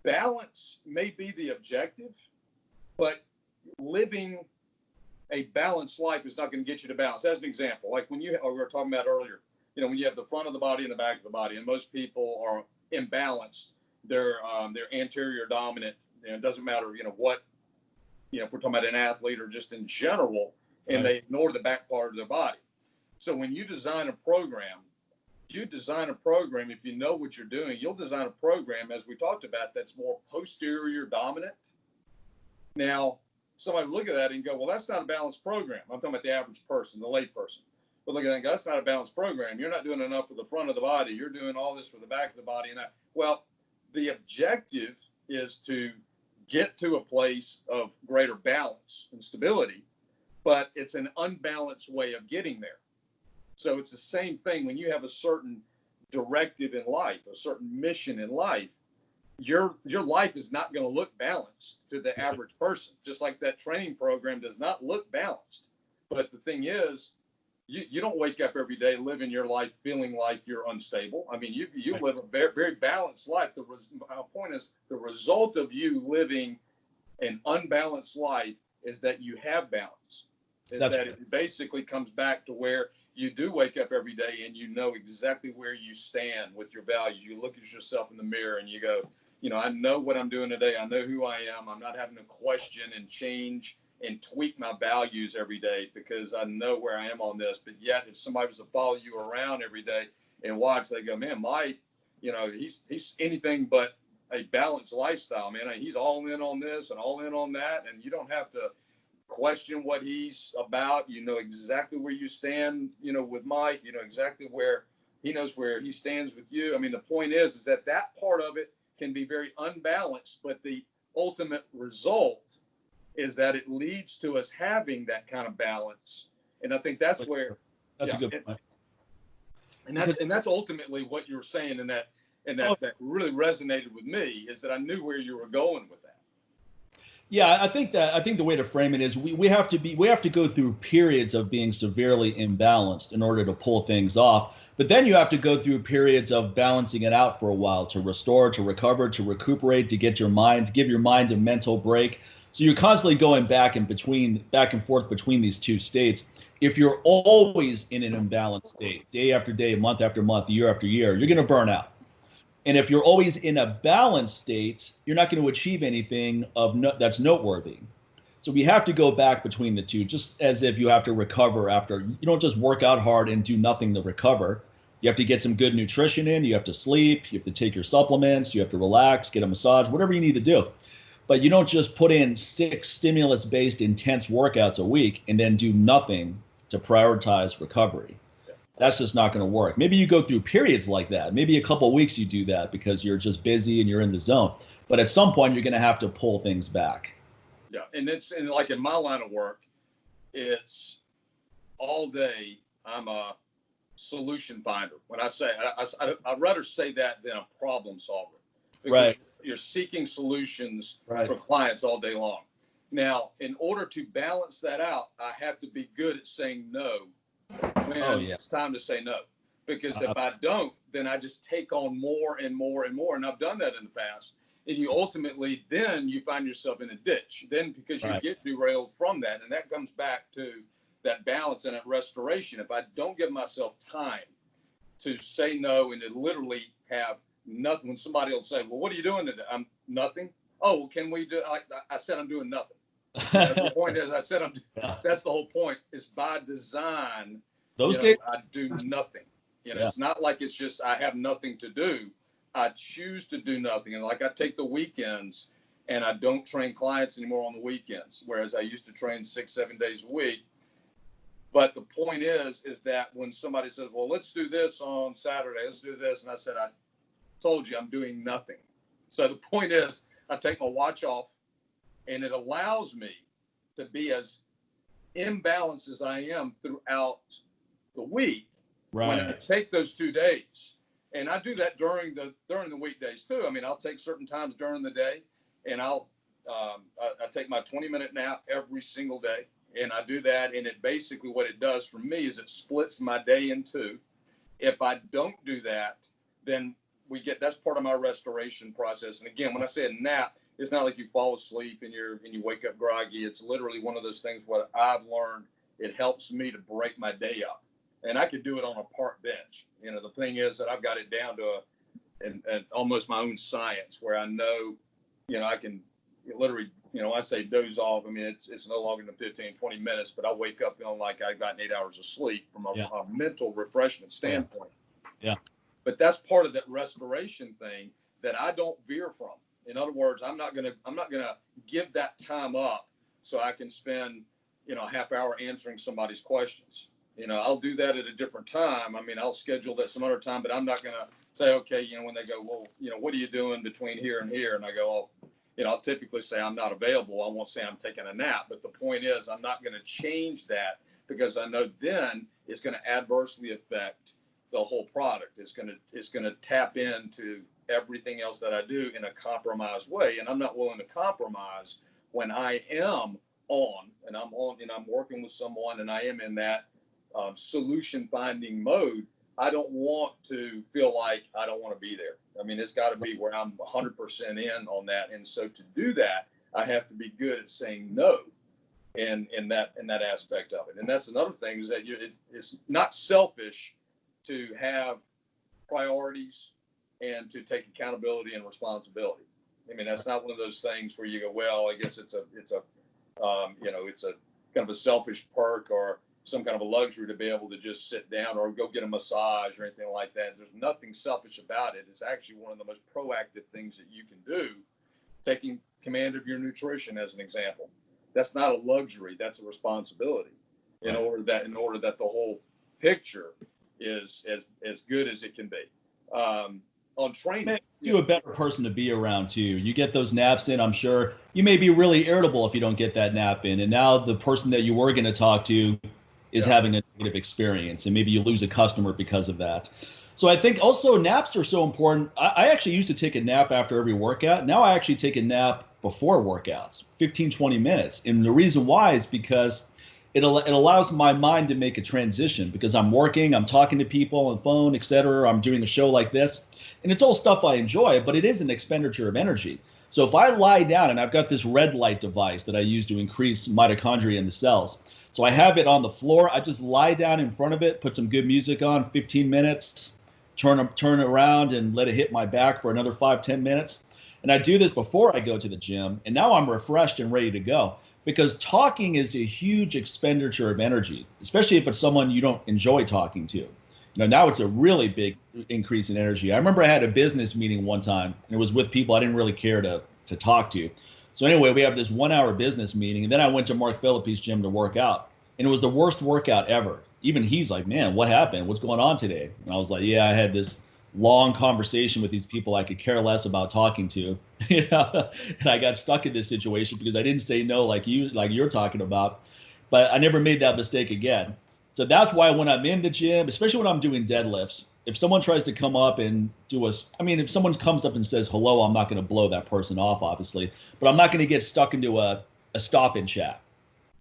balance may be the objective, but living a balanced life is not going to get you to balance. As an example, like when we were talking about earlier, when you have the front of the body and the back of the body, and most people are imbalanced, they're anterior dominant. It doesn't matter, what, if we're talking about an athlete or just in general, and they ignore the back part of their body. So when you design a program, if you know what you're doing, you'll design a program, as we talked about, that's more posterior dominant. Now, somebody look at that and go, well, that's not a balanced program. I'm talking about the average person, the lay person. But look at that and go, that's not a balanced program. You're not doing enough for the front of the body. You're doing all this for the back of the body. And that. Well, the objective is to get to a place of greater balance and stability, but it's an unbalanced way of getting there. So it's the same thing when you have a certain directive in life, a certain mission in life, your life is not going to look balanced to the average person, just like that training program does not look balanced. But the thing is, you don't wake up every day living your life feeling like you're unstable. I mean, you live a very, very balanced life. My point is the result of you living an unbalanced life is that you have balance. is That's that right. it basically comes back to where you do wake up every day and you know exactly where you stand with your values. You look at yourself in the mirror and you go, I know what I'm doing today. I know who I am. I'm not having to question and change and tweak my values every day because I know where I am on this. But yet, if somebody was to follow you around every day and watch, they go, man, Mike, he's anything but a balanced lifestyle, man. He's all in on this and all in on that. And you don't have to question what he's about. You know exactly where you stand, with Mike, exactly where he knows where he stands with you. I mean, the point is that part of it can be very unbalanced, but the ultimate result is that it leads to us having that kind of balance. And I think that's where, that's a good point. And that's ultimately what you were saying, and that really resonated with me, is that I knew where you were going with that. Yeah, I think the way to frame it is we have to go through periods of being severely imbalanced in order to pull things off. But then you have to go through periods of balancing it out for a while to restore, to recover, to recuperate, to give your mind a mental break. So you're constantly going back and forth between these two states. If you're always in an imbalanced state, day after day, month after month, year after year, you're going to burn out. And if you're always in a balanced state, you're not going to achieve anything that's noteworthy. So we have to go back between the two, just as if you have to recover after. You don't just work out hard and do nothing to recover. You have to get some good nutrition in. You have to sleep. You have to take your supplements. You have to relax, get a massage, whatever you need to do. But you don't just put in 6 stimulus-based intense workouts a week and then do nothing to prioritize recovery. That's just not going to work. Maybe you go through periods like that. Maybe a couple of weeks you do that because you're just busy and you're in the zone. But at some point, you're going to have to pull things back. Yeah, and like in my line of work, it's all day I'm a solution finder. When I say, I'd rather say that than a problem solver. Because right. You're seeking solutions right. for clients all day long. Now, in order to balance that out, I have to be good at saying no when it's time to say no. Because if I don't, then I just take on more and more and more. And I've done that in the past. And you ultimately, then you find yourself in a ditch. Then because you get derailed from that. And that comes back to that balance and that restoration. If I don't give myself time to say no and to literally have nothing, when somebody will say, well, what are you doing today? I'm nothing. Oh, well, can we do, I said, I'm doing nothing. The point is, I said, that's the whole point, is by design, those days I do nothing. It's not like it's just, I have nothing to do. I choose to do nothing. And like I take the weekends and I don't train clients anymore on the weekends, whereas I used to train 6-7 days a week. But the point is that when somebody says, well, let's do this on Saturday, let's do this. And I said, I told you I'm doing nothing. So the point is, I take my watch off and it allows me to be as imbalanced as I am throughout the week. When I take those 2 days. And I do that during the weekdays too. I mean, I'll take certain times during the day and I take my 20-minute nap every single day. And I do that. And it basically, what it does for me is it splits my day in two. If I don't do that, then that's part of my restoration process. And again, when I say a nap, it's not like you fall asleep and you wake up groggy. It's literally one of those things what I've learned. It helps me to break my day up. And I could do it on a park bench. The thing is that I've got it down to almost my own science, where I know, I can literally, I say doze off. I mean, it's no longer than 15-20 minutes, but I wake up feeling like I've gotten 8 hours of sleep from a mental refreshment standpoint. Yeah. But that's part of that restoration thing that I don't veer from. In other words, I'm not gonna give that time up so I can spend, a half hour answering somebody's questions. I'll do that at a different time. I mean, I'll schedule that some other time, but I'm not going to say, okay, when they go, well, what are you doing between here and here? And I go, oh, I'll typically say I'm not available. I won't say I'm taking a nap. But the point is, I'm not going to change that because I know then it's going to adversely affect the whole product. It's going to tap into everything else that I do in a compromised way. And I'm not willing to compromise when I am on and I'm working with someone and I am in that solution finding mode. I don't want to feel like I don't want to be there. I mean, it's got to be where I'm 100% in on that. And so to do that, I have to be good at saying no. in that aspect of it. And that's another thing, is that it's not selfish to have priorities and to take accountability and responsibility. I mean, that's not one of those things where you go, well, I guess it's a kind of a selfish perk or some kind of a luxury to be able to just sit down or go get a massage or anything like that. There's nothing selfish about it. It's actually one of the most proactive things that you can do. Taking command of your nutrition, as an example, that's not a luxury. That's a responsibility. In order that the whole picture is as good as it can be. On training, you're a better person to be around too. You get those naps in, I'm sure you may be really irritable if you don't get that nap in. And now the person that you were going to talk to is having a negative experience, and maybe you lose a customer because of that. So I think also naps are so important. I actually used to take a nap after every workout. Now I actually take a nap before workouts, 15, 20 minutes. And the reason why is because it allows my mind to make a transition, because I'm working, I'm talking to people on the phone, etc. I'm doing a show like this, and it's all stuff I enjoy, but it is an expenditure of energy. So if I lie down, and I've got this red light device that I use to increase mitochondria in the cells. So I have it on the floor. I just lie down in front of it, put some good music on, 15 minutes, turn around and let it hit my back for another 5-10 minutes. And I do this before I go to the gym, and now I'm refreshed and ready to go. Because talking is a huge expenditure of energy, especially if it's someone you don't enjoy talking to. Now it's a really big increase in energy. I remember I had a business meeting one time, and it was with people I didn't really care to talk to. So anyway, we have this 1-hour business meeting, and then I went to Mark Phillippe's gym to work out, and it was the worst workout ever. Even he's like, man, what happened? What's going on today? And I was like, yeah, I had this long conversation with these people I could care less about talking to, and I got stuck in this situation because I didn't say no like you're talking about, but I never made that mistake again. So that's why when I'm in the gym, especially when I'm doing deadlifts, if someone tries to come up and if someone comes up and says hello, I'm not going to blow that person off, obviously, but I'm not going to get stuck into a stop and chat.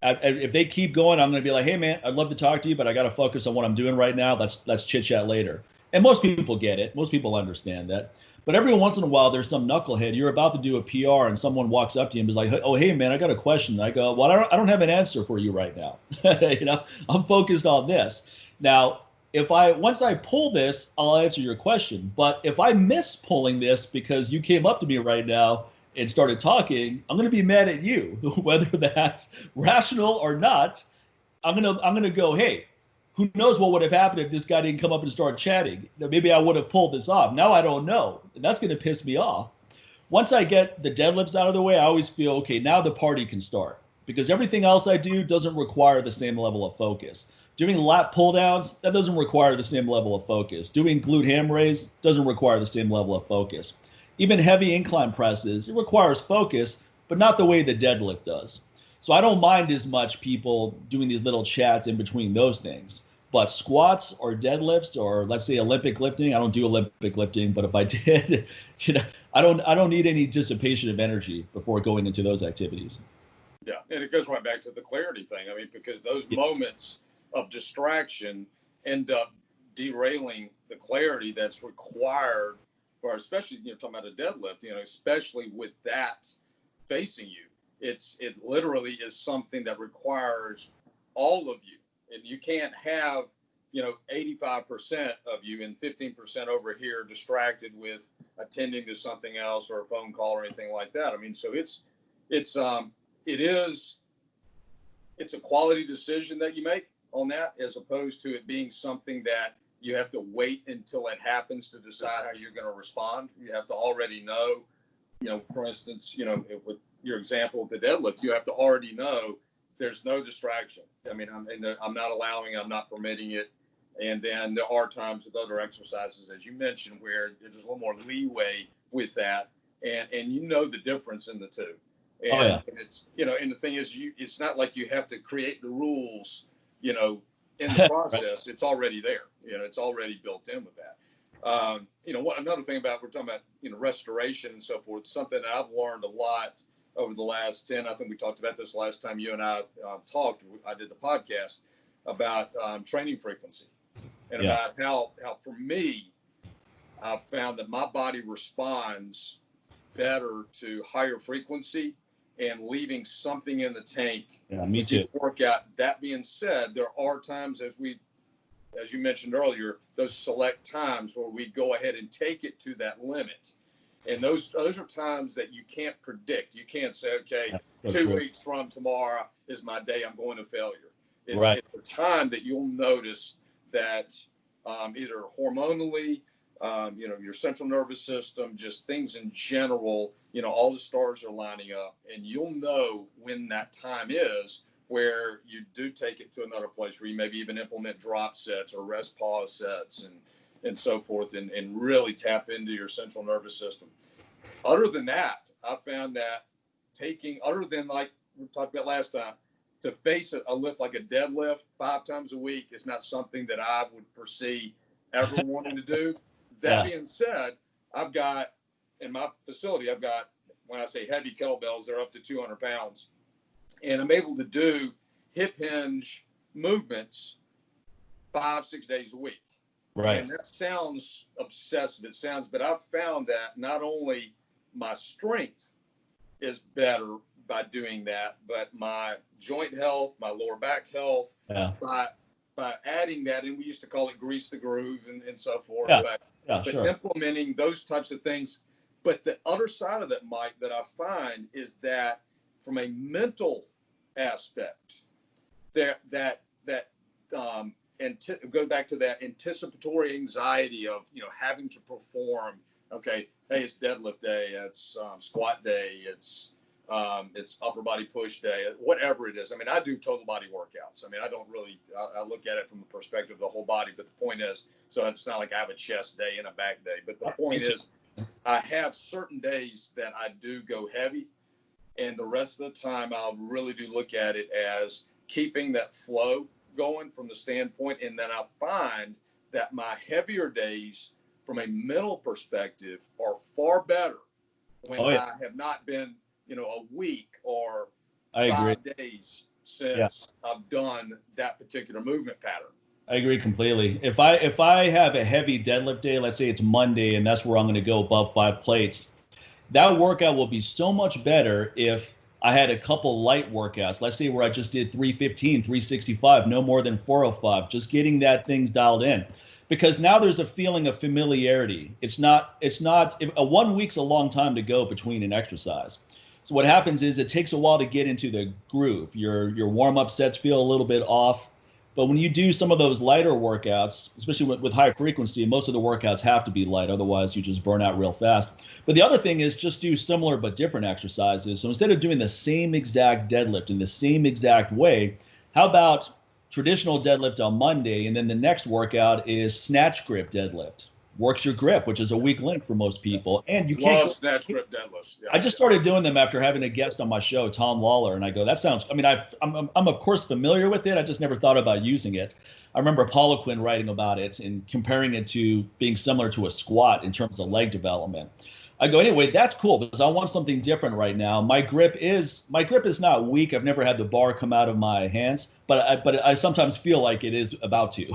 If they keep going, I'm going to be like, hey man, I'd love to talk to you, but I got to focus on what I'm doing right now. Let's chit chat later. And most people get it. Most people understand that. But every once in a while, there's some knucklehead. You're about to do a PR, and someone walks up to you and is like, "Oh, hey, man, I got a question." And I go, "Well, I don't have an answer for you right now. I'm focused on this." Now, once I pull this, I'll answer your question. But if I miss pulling this because you came up to me right now and started talking, I'm going to be mad at you, whether that's rational or not. I'm gonna go, hey. Who knows what would have happened if this guy didn't come up and start chatting? Maybe I would have pulled this off. Now I don't know. And that's going to piss me off. Once I get the deadlifts out of the way, I always feel, okay, now the party can start. Because everything else I do doesn't require the same level of focus. Doing lat pull downs, that doesn't require the same level of focus. Doing glute ham raise doesn't require the same level of focus. Even heavy incline presses, it requires focus, but not the way the deadlift does. So I don't mind as much people doing these little chats in between those things. But squats or deadlifts, or let's say Olympic lifting, I don't do Olympic lifting, but if I did, I don't need any dissipation of energy before going into those activities. Yeah, and it goes right back to the clarity thing. I mean, because those moments of distraction end up derailing the clarity that's required for, especially, talking about a deadlift, especially with that facing you. It literally is something that requires all of you. And you can't have, 85% of you and 15% over here distracted with attending to something else or a phone call or anything like that. I mean, so it's a quality decision that you make on that, as opposed to it being something that you have to wait until it happens to decide how you're going to respond. You have to already know, for instance, with your example of the deadlift, you have to already know there's no distraction. I mean, I'm not permitting it. And then there are times with other exercises, as you mentioned, where there's a little more leeway with that. And the difference in the two. And it's, and the thing is, it's not like you have to create the rules, in the process. It's already there. It's already built in with that. Another thing about, we're talking about, restoration and so forth, something that I've learned a lot over the last 10, I think we talked about this last time you and I talked. I did the podcast about training frequency and about how for me, I've found that my body responds better to higher frequency and leaving something in the tank. Yeah, me too. Workout. That being said, there are times, as you mentioned earlier, those select times where we go ahead and take it to that limit. And those are times that you can't predict. You can't say, okay, yeah, 2 weeks from tomorrow is my day I'm going to failure. It's, right. It's a time that you'll notice that either hormonally, your central nervous system, just things in general, all the stars are lining up, and you'll know when that time is where you do take it to another place where you maybe even implement drop sets or rest pause sets and so forth, and really tap into your central nervous system. Other than that, I found that other than like we talked about last time, to face a lift like a deadlift 5 times a week is not something that I would foresee ever wanting to do. That being said, I've got, in my facility, when I say heavy kettlebells, they're up to 200 pounds. And I'm able to do hip hinge movements 5-6 days a week. Right. And that sounds obsessive. But I've found that not only my strength is better by doing that, but my joint health, my lower back health, by adding that, and we used to call it grease the groove and so forth. But sure. Implementing those types of things. But the other side of that, Mike, that I find is that from a mental aspect, go back to that anticipatory anxiety of having to perform. Okay, hey, it's deadlift day, it's squat day, it's upper body push day, whatever it is. I mean, I do total body workouts. I mean, I look at it from the perspective of the whole body, but the point is, so it's not like I have a chest day and a back day, but the point is, I have certain days that I do go heavy, and the rest of the time I'll really do look at it as keeping that flow going from the standpoint. And then I find that my heavier days from a mental perspective are far better when I have not been, a week or 5 days since I've done that particular movement pattern. I agree completely. If I have a heavy deadlift day, let's say it's Monday, and that's where I'm going to go above 5 plates, that workout will be so much better if I had a couple light workouts. Let's say where I just did 315, 365, no more than 405, just getting that things dialed in. Because now there's a feeling of familiarity. It's not a 1 week's a long time to go between an exercise. So what happens is it takes a while to get into the groove. Your warm-up sets feel a little bit off. But when you do some of those lighter workouts, especially with high frequency, most of the workouts have to be light, otherwise you just burn out real fast. But the other thing is just do similar but different exercises. So instead of doing the same exact deadlift in the same exact way, how about traditional deadlift on Monday, and then the next workout is snatch grip deadlift. Works your grip, which is a weak link for most people. And you can't snatch grip deadlifts. Yeah, I just started doing them after having a guest on my show, Tom Lawler, and I go, that sounds, I mean, I'm of course familiar with it. I just never thought about using it. I remember Paula Quinn writing about it and comparing it to being similar to a squat in terms of leg development. I go, anyway, that's cool because I want something different right now. My grip is not weak. I've never had the bar come out of my hands, but I sometimes feel like it is about to.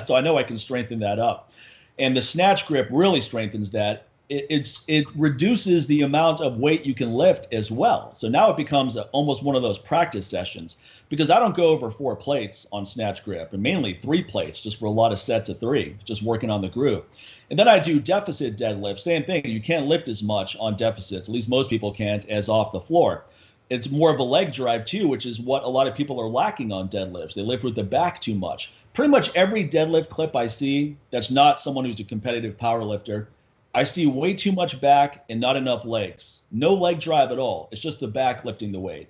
So I know I can strengthen that up. And the snatch grip really strengthens that. It reduces the amount of weight you can lift as well. So now it becomes almost one of those practice sessions, because I don't go over 4 plates on snatch grip, and mainly 3 plates just for a lot of sets of 3, just working on the groove. And then I do deficit deadlift. Same thing. You can't lift as much on deficits, at least most people can't, as off the floor. It's more of a leg drive too, which is what a lot of people are lacking on deadlifts. They lift with the back too much. Pretty much every deadlift clip I see that's not someone who's a competitive power lifter, I see way too much back and not enough legs. No leg drive at all. It's just the back lifting the weight.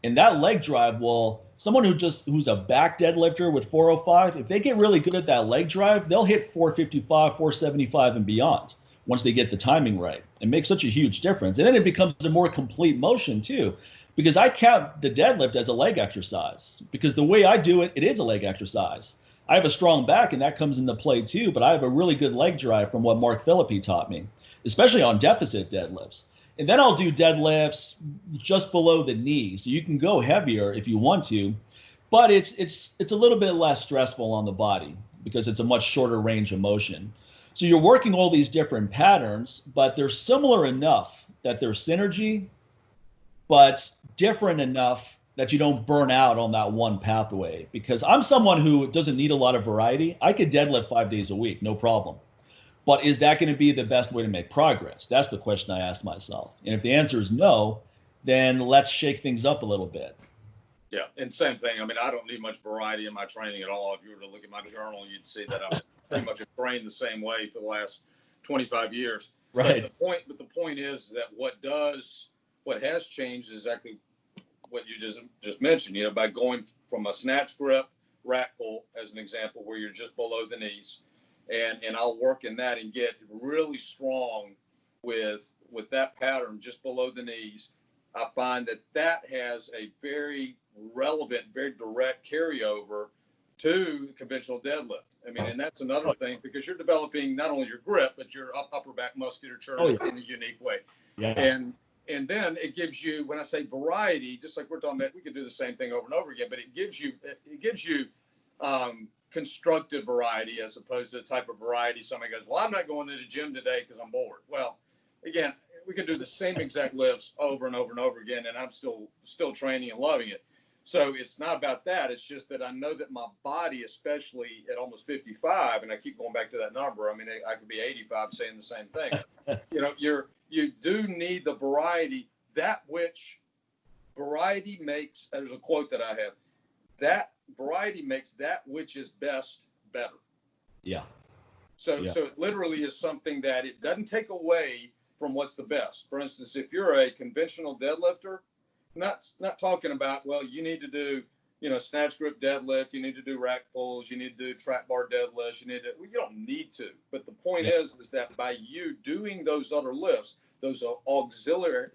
And that leg drive will, someone who's a back deadlifter with 405, if they get really good at that leg drive, they'll hit 455, 475 and beyond once they get the timing right. It makes such a huge difference. And then it becomes a more complete motion too, because I count the deadlift as a leg exercise, because the way I do it, it is a leg exercise. I have a strong back and that comes into play too, but I have a really good leg drive from what Mark Philippi taught me, especially on deficit deadlifts. And then I'll do deadlifts just below the knee. So you can go heavier if you want to, but it's a little bit less stressful on the body because it's a much shorter range of motion. So you're working all these different patterns, but they're similar enough that there's synergy, but different enough that you don't burn out on that one pathway. Because I'm someone who doesn't need a lot of variety. I could deadlift 5 days a week, no problem. But is that going to be the best way to make progress? That's the question I asked myself. And if the answer is no, then let's shake things up a little bit. Yeah, and same thing. I mean, I don't need much variety in my training at all. If you were to look at my journal, you'd see that I'm pretty much trained the same way for the last 25 years. Right. But the point is that what has changed is exactly what you just mentioned. By going from a snatch grip rack pull as an example, where you're just below the knees, and I'll work in that and get really strong with that pattern just below the knees. I find that has a very relevant, very direct carryover to conventional deadlift. I mean, and that's another thing, because you're developing not only your grip, but your upper back musculature in a unique way. Yeah. And then it gives you, when I say variety, just like we're talking about, we can do the same thing over and over again, but it gives you constructive variety, as opposed to the type of variety somebody goes, well, I'm not going to the gym today because I'm bored. Well, again, we can do the same exact lifts over and over and over again, and I'm still training and loving it. So it's not about that. It's just that I know that my body, especially at almost 55, and I keep going back to that number. I mean, I could be 85 saying the same thing. You do need the variety, that which variety makes. There's a quote that I have, that variety makes that which is best better. Yeah. So it literally is something that it doesn't take away from what's the best. For instance, if you're a conventional deadlifter, not talking about, well, you need to do, snatch grip deadlift, you need to do rack pulls, you need to do trap bar deadlifts, you don't need to. But the point is that by you doing those other lifts, those are auxiliary,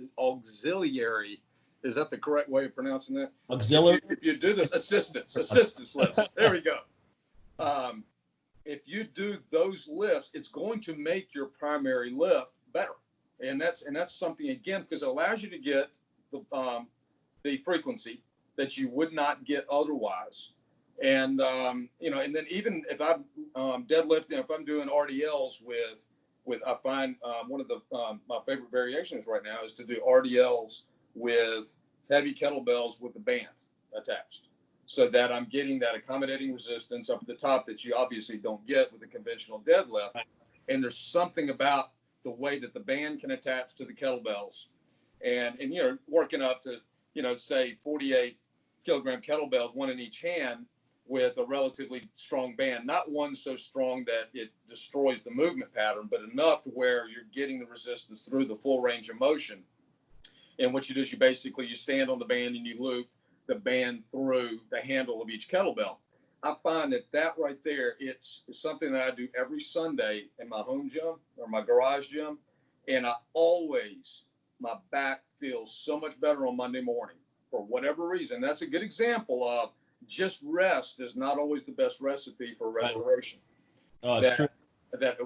is that the correct way of pronouncing that? Auxiliary. If you do this, assistance lifts. There we go. If you do those lifts, it's going to make your primary lift better. And that's something, again, because it allows you to get the frequency that you would not get otherwise. And and then even if I'm deadlifting, if I'm doing RDLs with I find one of my favorite variations right now is to do RDLs with heavy kettlebells with the band attached, so that I'm getting that accommodating resistance up at the top that you obviously don't get with a conventional deadlift. And there's something about the way that the band can attach to the kettlebells, and working up to say 48 kilogram kettlebells, one in each hand, with a relatively strong band, not one so strong that it destroys the movement pattern, but enough to where you're getting the resistance through the full range of motion. And what you do is you stand on the band and you loop the band through the handle of each kettlebell. I find that right there, it's something that I do every Sunday in my home gym or my garage gym. And my back feels so much better on Monday morning for whatever reason. That's a good example of just rest is not always the best recipe for restoration. Oh, it's true.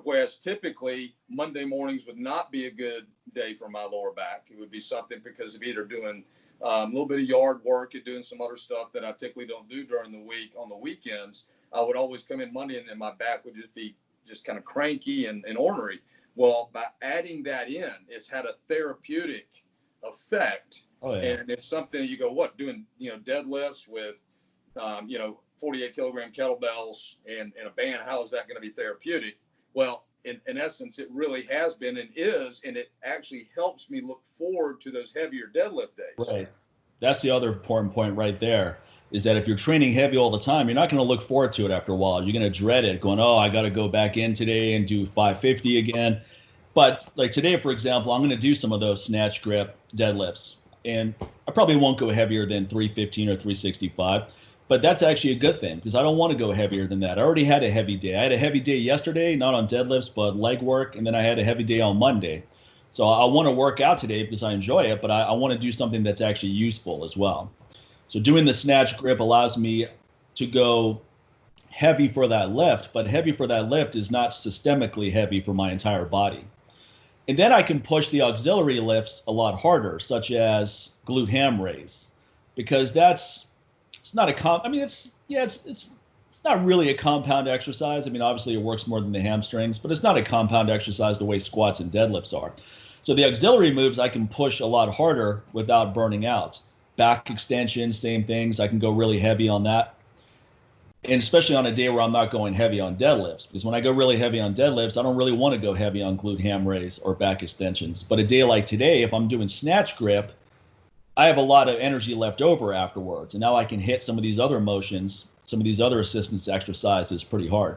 Whereas typically Monday mornings would not be a good day for my lower back. It would be something because of either doing a little bit of yard work and doing some other stuff that I typically don't do during the week. On the weekends, I would always come in Monday and then my back would just be kind of cranky and ornery. Well, by adding that in, it's had a therapeutic effect. Oh, yeah. And it's something you go, doing deadlifts with 48 kilogram kettlebells and a band, how is that going to be therapeutic? Well, in essence, it really has been and is, and it actually helps me look forward to those heavier deadlift days. Right. That's the other important point right there, is that if you're training heavy all the time, you're not going to look forward to it after a while. You're going to dread it, going, I got to go back in today and do 550 again. But like today, for example, I'm going to do some of those snatch grip deadlifts, and I probably won't go heavier than 315 or 365. But that's actually a good thing, because I don't want to go heavier than that. I already had a heavy day. I had a heavy day yesterday, not on deadlifts, but leg work. And then I had a heavy day on Monday. So I want to work out today because I enjoy it, but I want to do something that's actually useful as well. So doing the snatch grip allows me to go heavy for that lift, but heavy for that lift is not systemically heavy for my entire body. And then I can push the auxiliary lifts a lot harder, such as glute ham raise, because it's not it's not really a compound exercise. I mean, obviously it works more than the hamstrings, but it's not a compound exercise the way squats and deadlifts are. So the auxiliary moves I can push a lot harder without burning out. Back extension, same things. I can go really heavy on that. And especially on a day where I'm not going heavy on deadlifts, because when I go really heavy on deadlifts, I don't really want to go heavy on glute ham raise or back extensions. But a day like today, if I'm doing snatch grip, I have a lot of energy left over afterwards. And now I can hit some of these other motions, some of these other assistance exercises pretty hard.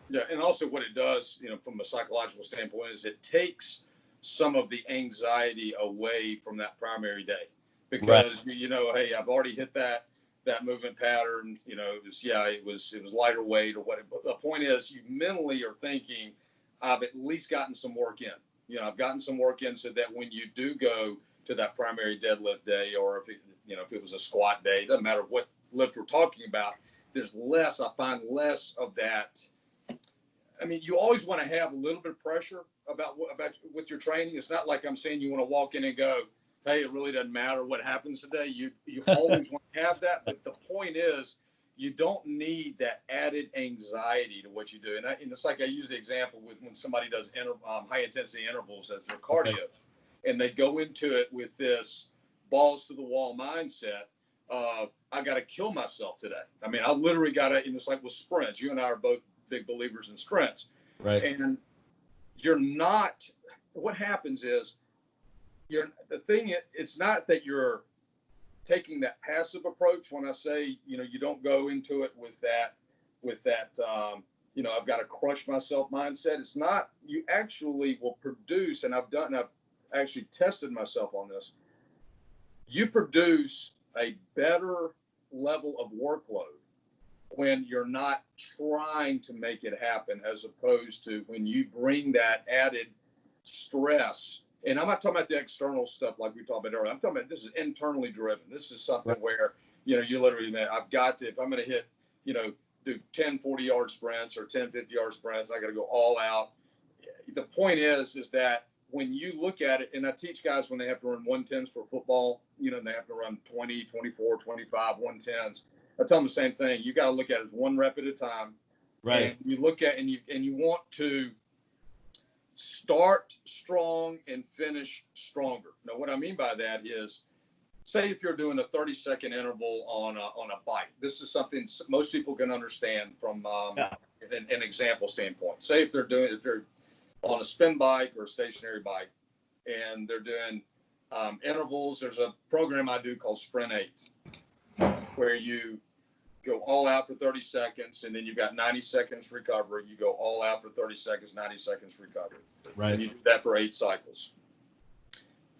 Yeah, and also what it does, from a psychological standpoint, is it takes some of the anxiety away from that primary day, because Right. Hey, I've already hit that movement pattern. It was lighter weight or whatever. But the point is, you mentally are thinking, I've at least gotten some work in. I've gotten some work in, so that when you do go to that primary deadlift day, or if it was a squat day, doesn't matter what lift we're talking about, I find less of that. I mean, you always want to have a little bit of pressure about with your training. It's not like I'm saying you want to walk in and go, hey, it really doesn't matter what happens today. You always want to have that. But the point is, you don't need that added anxiety to what you do. And it's like I use the example with when somebody does high intensity intervals as their cardio, and they go into it with this balls to the wall mindset of, I got to kill myself today. I mean, I literally got to, and it's like with sprints. You and I are both big believers in sprints. Right. And you're not, what happens is, it's not that you're taking that passive approach. When I say, you don't go into it with that, I've got to crush myself mindset. It's not, you actually will produce, and I've actually tested myself on this. You produce a better level of workload when you're not trying to make it happen, as opposed to when you bring that added stress. And I'm not talking about the external stuff like we talked about earlier. I'm talking about, this is internally driven. This is something where, you literally, I've got to, if I'm going to hit, do 10 40-yard sprints or 10 50-yard sprints, I got to go all out. The point is that when you look at it, and I teach guys when they have to run 110s for football, they have to run 20, 24, 25, 110s. I tell them the same thing. You got to look at it as one rep at a time. Right. And you look at, and you want to start strong and finish stronger. Now, what I mean by that is, say if you're doing a 30-second interval on a bike. This is something most people can understand from an example standpoint. Say if they're on a spin bike or a stationary bike, and they're doing intervals. There's a program I do called Sprint 8, where you go all out for 30 seconds, and then you've got 90 seconds recovery. You go all out for 30 seconds, 90 seconds recovery. Right. And you do that for 8 cycles.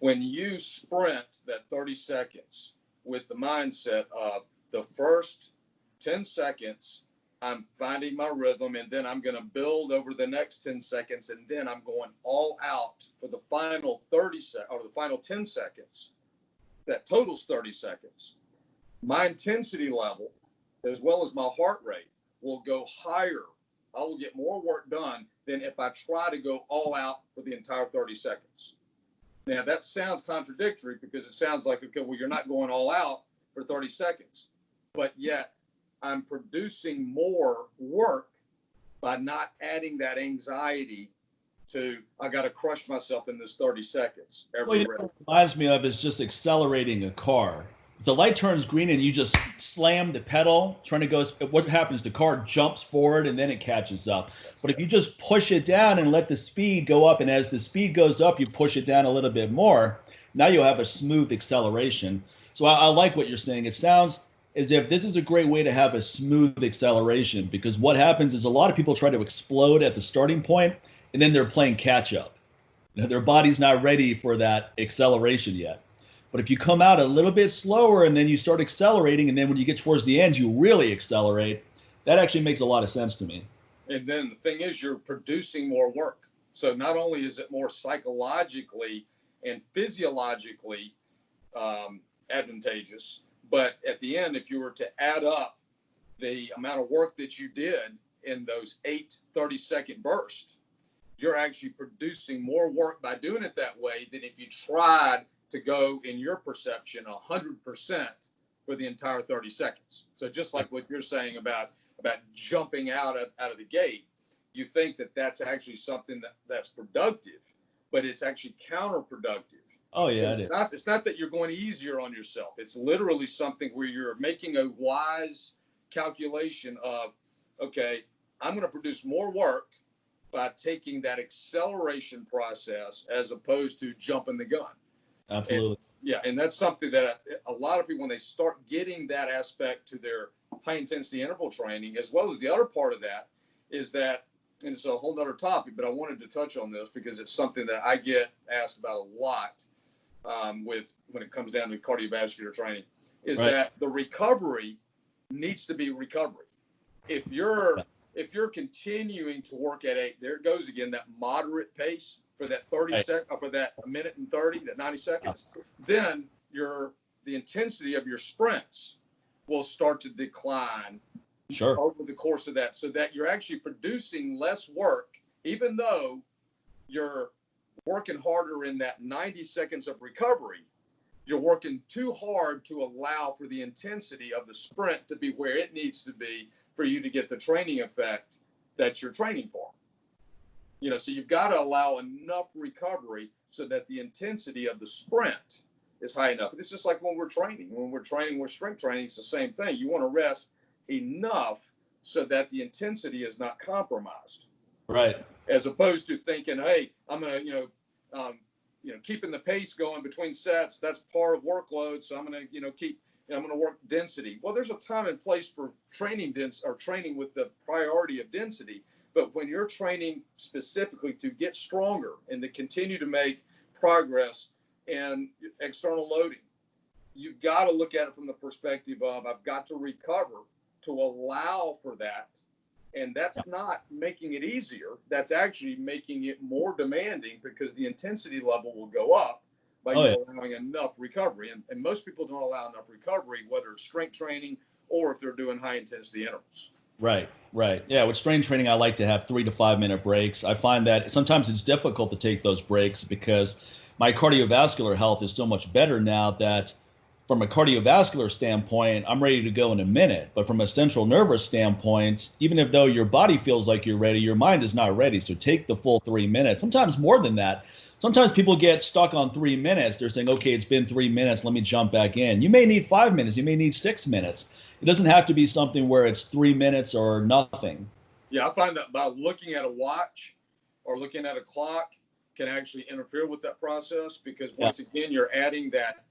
When you sprint that 30 seconds with the mindset of the first 10 seconds, I'm finding my rhythm, and then I'm going to build over the next 10 seconds, and then I'm going all out for the final 30 seconds, or the final 10 seconds. That totals 30 seconds. My intensity level, as well as my heart rate, will go higher. I will get more work done than if I try to go all out for the entire 30 seconds. Now, that sounds contradictory, because it sounds like, okay, well, you're not going all out for 30 seconds, but yet I'm producing more work by not adding that anxiety to, I got to crush myself in this 30 seconds every rep. What it reminds me of is just accelerating a car. If the light turns green and you just slam the pedal, trying to go, what happens? The car jumps forward and then it catches up. But if you just push it down and let the speed go up, and as the speed goes up, you push it down a little bit more, now you'll have a smooth acceleration. So I like what you're saying. It sounds as if this is a great way to have a smooth acceleration, because what happens is a lot of people try to explode at the starting point, and then they're playing catch up. Their body's not ready for that acceleration yet. But if you come out a little bit slower and then you start accelerating, and then when you get towards the end, you really accelerate, that actually makes a lot of sense to me. And then the thing is, you're producing more work. So not only is it more psychologically and physiologically advantageous, but at the end, if you were to add up the amount of work that you did in those 8 30-second bursts, you're actually producing more work by doing it that way than if you tried to go, in your perception, 100% for the entire 30 seconds. So just like what you're saying about jumping out of the gate, you think that that's actually something that's productive, but it's actually counterproductive Oh So yeah, it is. it's not that you're going easier on yourself. It's literally something where you're making a wise calculation of, okay, I'm going to produce more work by taking that acceleration process as opposed to jumping the gun. And Absolutely. yeah, and that's something that a lot of people, when they start getting that aspect to their high intensity interval training, as well as the other part of that, is that, and it's a whole nother topic, but I wanted to touch on this because it's something that I get asked about a lot with when it comes down to cardiovascular training, is Right. that the recovery needs to be recovery. If you're continuing to work at there it goes again, that moderate pace for that 30 Right. sec, or for that minute and 30, that 90 seconds, then the intensity of your sprints will start to decline Sure. over the course of that, so that you're actually producing less work, even though you're working harder in that 90 seconds of recovery. You're working too hard to allow for the intensity of the sprint to be where it needs to be for you to get the training effect that you're training for. So you've got to allow enough recovery so that the intensity of the sprint is high enough. It's just like when we're training with strength training, it's the same thing. You want to rest enough so that the intensity is not compromised. Right. As opposed to thinking, hey, I'm going to, keeping the pace going between sets, that's part of workload. So I'm going to, I'm going to work density. Well, there's a time and place for training training with the priority of density. But when you're training specifically to get stronger and to continue to make progress in external loading, you've got to look at it from the perspective of, I've got to recover to allow for that. And that's not making it easier. That's actually making it more demanding, because the intensity level will go up by you allowing enough recovery. And most people don't allow enough recovery, whether it's strength training or if they're doing high intensity intervals. Right. Yeah, with strength training, I like to have 3 to 5 minute breaks. I find that sometimes it's difficult to take those breaks because my cardiovascular health is so much better now that from a cardiovascular standpoint, I'm ready to go in a minute. But from a central nervous standpoint, even if though your body feels like you're ready, your mind is not ready. So take the full 3 minutes, sometimes more than that. Sometimes people get stuck on 3 minutes. They're saying, okay, it's been 3 minutes. Let me jump back in. You may need 5 minutes. You may need 6 minutes. It doesn't have to be something where it's 3 minutes or nothing. Yeah, I find that by looking at a watch or looking at a clock can actually interfere with that process, because once again, you're adding that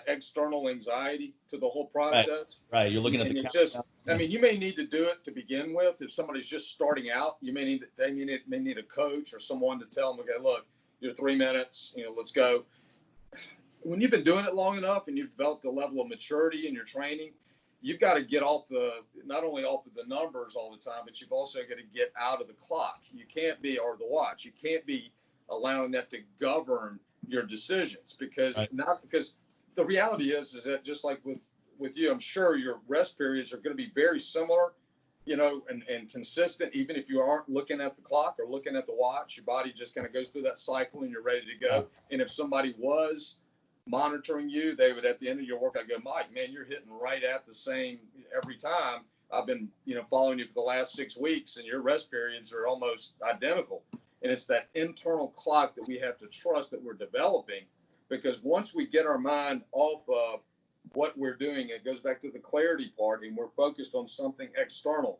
external anxiety to the whole process. Right. You're looking at the countdown. You may need to do it to begin with. If somebody's just starting out, they may need a coach or someone to tell them, okay, look, you're 3 minutes, let's go. When you've been doing it long enough and you've developed a level of maturity in your training, you've got to get not only off of the numbers all the time, but you've also got to get out of the clock. You can't be, or the watch, you can't be allowing that to govern your decisions, because the reality is that just like with you, I'm sure your rest periods are going to be very similar, and consistent. Even if you aren't looking at the clock or looking at the watch, your body just kind of goes through that cycle and you're ready to go. And if somebody was monitoring you, they would, at the end of your workout, go, Mike, man, you're hitting right at the same every time. I've been, following you for the last 6 weeks, and your rest periods are almost identical. And it's that internal clock that we have to trust that we're developing, because once we get our mind off of what we're doing, it goes back to the clarity part, and we're focused on something external,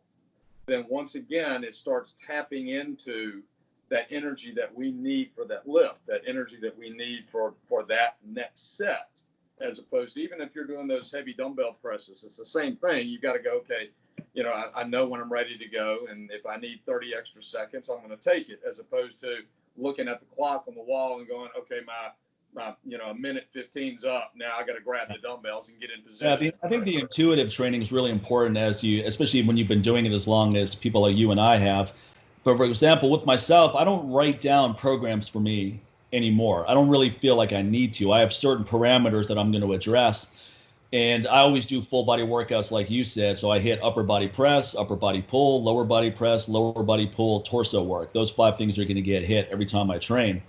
then once again, it starts tapping into that energy that we need for that lift, that energy that we need for that next set, as opposed to, even if you're doing those heavy dumbbell presses, it's the same thing. You've got to go, okay, I know when I'm ready to go, and if I need 30 extra seconds, I'm going to take it, as opposed to looking at the clock on the wall and going, okay, my a minute 15's up. Now I got to grab the dumbbells and get in position. Yeah, I think the intuitive training is really important, especially when you've been doing it as long as people like you and I have. But for example, with myself, I don't write down programs for me anymore. I don't really feel like I need to. I have certain parameters that I'm going to address. And I always do full body workouts like you said. So I hit upper body press, upper body pull, lower body press, lower body pull, torso work. Those 5 things are going to get hit every time I train.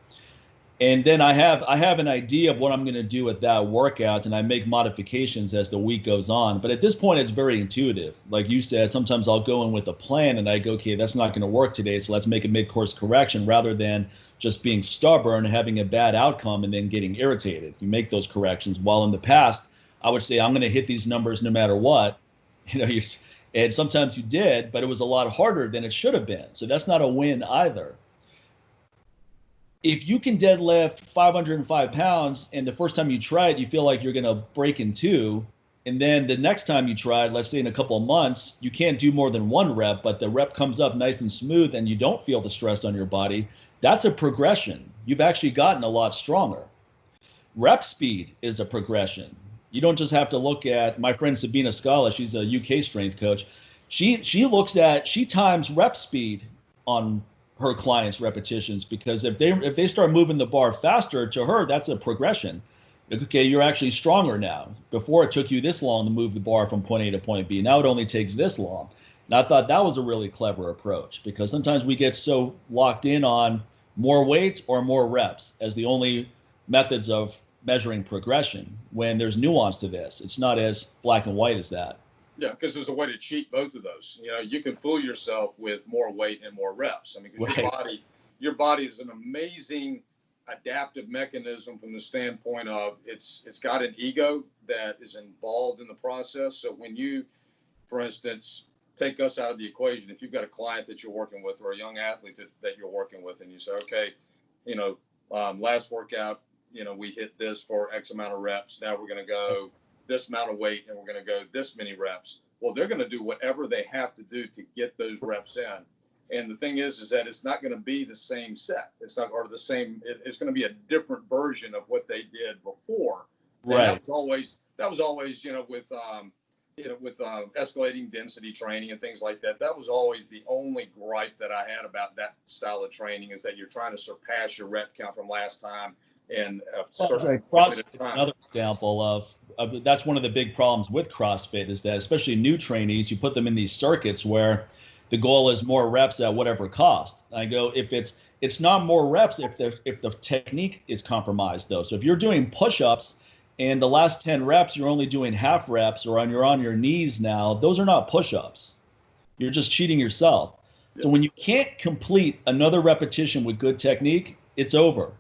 And then I have an idea of what I'm going to do with that workout, and I make modifications as the week goes on. But at this point, it's very intuitive. Like you said, sometimes I'll go in with a plan and I go, okay, that's not going to work today, so let's make a mid-course correction, rather than just being stubborn, having a bad outcome, and then getting irritated. You make those corrections. While in the past, I would say I'm going to hit these numbers no matter what. And sometimes you did, but it was a lot harder than it should have been. So that's not a win either. If you can deadlift 505 pounds and the first time you try it, you feel like you're going to break in two, and then the next time you try it, let's say in a couple of months, you can't do more than one rep, but the rep comes up nice and smooth and you don't feel the stress on your body, that's a progression. You've actually gotten a lot stronger. Rep speed is a progression. You don't just have to look at my friend Sabina Scala, she's a UK strength coach. She times rep speed on her clients' repetitions, because if they start moving the bar faster, to her, that's a progression. Okay, you're actually stronger now. Before, it took you this long to move the bar from point A to point B. Now it only takes this long. And I thought that was a really clever approach, because sometimes we get so locked in on more weight or more reps as the only methods of measuring progression, when there's nuance to this. It's not as black and white as that. Yeah, because there's a way to cheat both of those. You can fool yourself with more weight and more reps. I mean, because Right. your body is an amazing adaptive mechanism from the standpoint of it's got an ego that is involved in the process. So when you, for instance, take us out of the equation, if you've got a client that you're working with or a young athlete that you're working with, and you say, okay, last workout, we hit this for X amount of reps. Now we're going to go this amount of weight and we're going to go this many reps. Well, they're going to do whatever they have to do to get those reps in. And the thing is that it's not going to be the same set. It's not, or the same, it's going to be a different version of what they did before. Right. And that was always, with escalating density training and things like that. That was always the only gripe that I had about that style of training, is that you're trying to surpass your rep count from last time. And CrossFit, another example of that's one of the big problems with CrossFit, is that especially new trainees, you put them in these circuits where the goal is more reps at whatever cost. I go, if it's not more reps if the technique is compromised though. So if you're doing push-ups and the last 10 reps you're only doing half reps, or you're on your knees now, those are not push-ups. You're just cheating yourself. Yeah. So when you can't complete another repetition with good technique, it's over.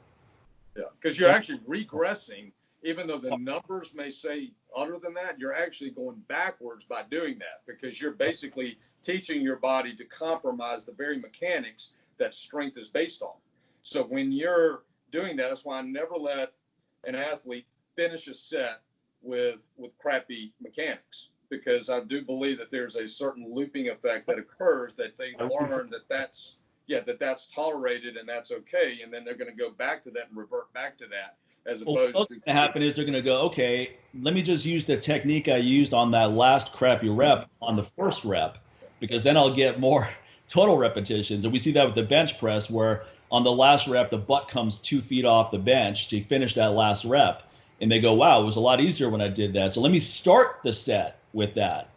Yeah, because you're actually regressing, even though the numbers may say other than that, you're actually going backwards by doing that, because you're basically teaching your body to compromise the very mechanics that strength is based on. So when you're doing that, that's why I never let an athlete finish a set with crappy mechanics, because I do believe that there's a certain looping effect that occurs, that they learn that's tolerated and that's okay, and then they're going to go back to that and revert back to that, as opposed what's going to happen is they're going to go, okay, let me just use the technique I used on that last crappy rep on the first rep, because then I'll get more total repetitions. And we see that with the bench press, where on the last rep the butt comes 2 feet off the bench to finish that last rep, and they go, wow, it was a lot easier when I did that, so let me start the set with that.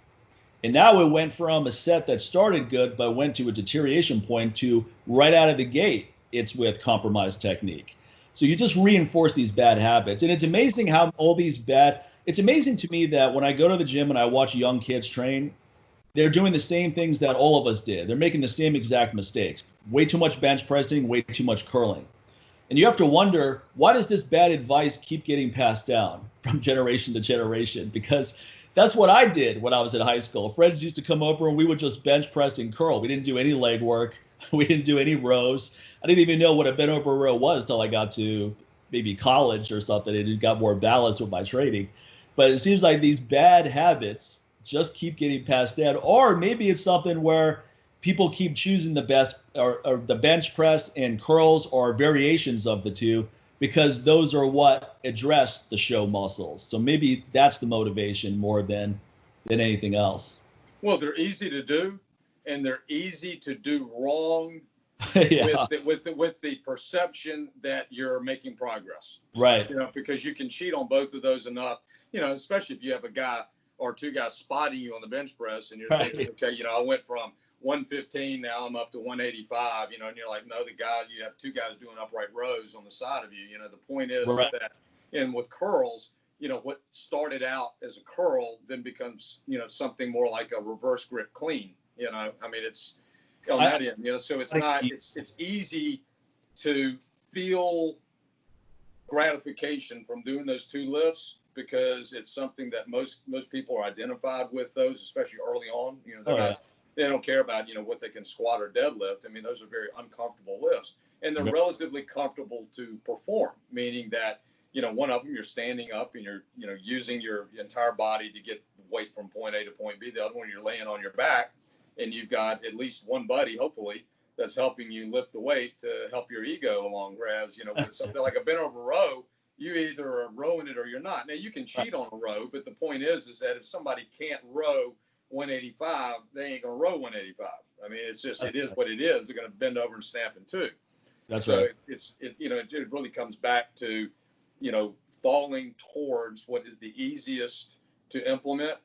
And now it went from a set that started good but went to a deterioration point to right out of the gate, it's with compromised technique. So you just reinforce these bad habits. And it's amazing how it's amazing to me that when I go to the gym and I watch young kids train, they're doing the same things that all of us did. They're making the same exact mistakes. Way too much bench pressing, way too much curling. And you have to wonder, why does this bad advice keep getting passed down from generation to generation? Because that's what I did when I was in high school. Friends used to come over and we would just bench press and curl. We didn't do any leg work. We didn't do any rows. I didn't even know what a bent over row was till I got to maybe college or something, and it got more balanced with my training. But it seems like these bad habits just keep getting passed down. Or maybe it's something where people keep choosing the best, or the bench press and curls, or variations of the two, because those are what address the show muscles. So maybe that's the motivation more than anything else. Well, they're easy to do, and they're easy to do wrong. Yeah. with the perception that you're making progress. Right. Because you can cheat on both of those enough, especially if you have a guy or two guys spotting you on the bench press, and you're thinking, okay, I went from 115, now I'm up to 185, and you're like, no, you have two guys doing upright rows on the side of you. The point is Right. that, and with curls, what started out as a curl then becomes, something more like a reverse grip clean. It's on that end, so it's easy to feel gratification from doing those two lifts because it's something that most people are identified with those, especially early on. They don't care about, what they can squat or deadlift. Those are very uncomfortable lifts, and they're relatively comfortable to perform, meaning that, one of them you're standing up and you're, using your entire body to get the weight from point A to point B. The other one you're laying on your back and you've got at least one buddy, hopefully, that's helping you lift the weight to help your ego along. Whereas, with something like a bent over row, you either are rowing it or you're not. Now you can cheat on a row, but the point is that if somebody can't row 185, they ain't gonna row 185. It is what it is. They're gonna bend over and snap in two. That's so right. It really comes back to, falling towards what is the easiest to implement,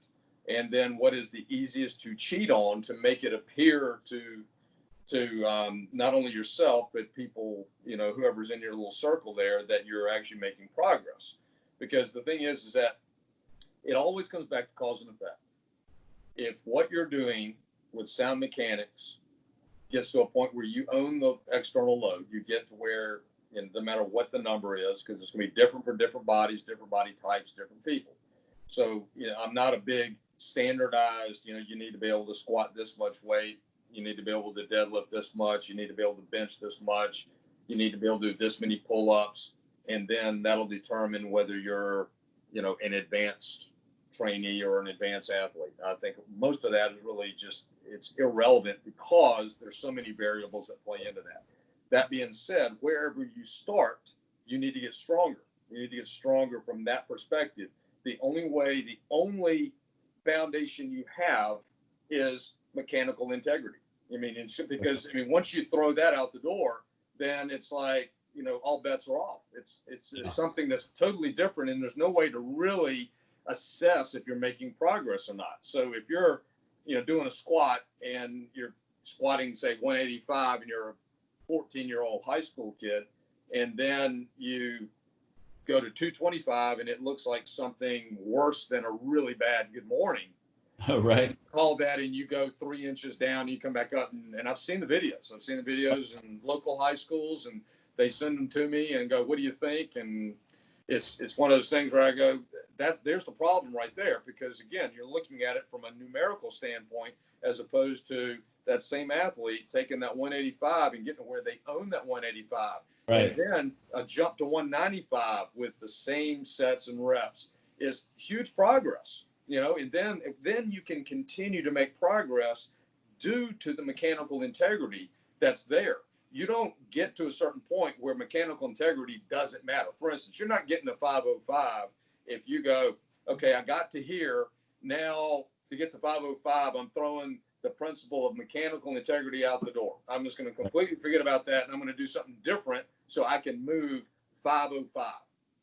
and then what is the easiest to cheat on to make it appear to not only yourself, but people, whoever's in your little circle there, that you're actually making progress. Because the thing is that it always comes back to cause and effect. If what you're doing with sound mechanics gets to a point where you own the external load, you get to where, no matter what the number is, because it's going to be different for different bodies, different body types, different people. So, I'm not a big standardized, you need to be able to squat this much weight. You need to be able to deadlift this much. You need to be able to bench this much. You need to be able to do this many pull-ups. And then that'll determine whether you're, an advanced trainee or an advanced athlete. I think most of that is really just, it's irrelevant because there's so many variables that play into that. That being said, wherever you start, you need to get stronger. You need to get stronger from that perspective. The only foundation you have is mechanical integrity. Because once you throw that out the door, then it's like, all bets are off. It's something that's totally different, and there's no way to really assess if you're making progress or not. So if you're, doing a squat and you're squatting, say 185, and you're a 14-year-old high school kid, and then you go to 225 and it looks like something worse than a really bad good morning. Right. And call that, and you go 3 inches down, you come back up, and I've seen the videos. I've seen the videos in local high schools, and they send them to me and go, "What do you think?" And it's one of those things where I go, there's the problem right there, because again, you're looking at it from a numerical standpoint as opposed to that same athlete taking that 185 and getting to where they own that 185, right, and then a jump to 195 with the same sets and reps is huge progress. And then you can continue to make progress due to the mechanical integrity that's there. You don't get to a certain point where mechanical integrity doesn't matter. For instance, you're not getting to 505 if you go, okay, I got to here. Now to get to 505, I'm throwing the principle of mechanical integrity out the door. I'm just going to completely forget about that, and I'm going to do something different so I can move 505.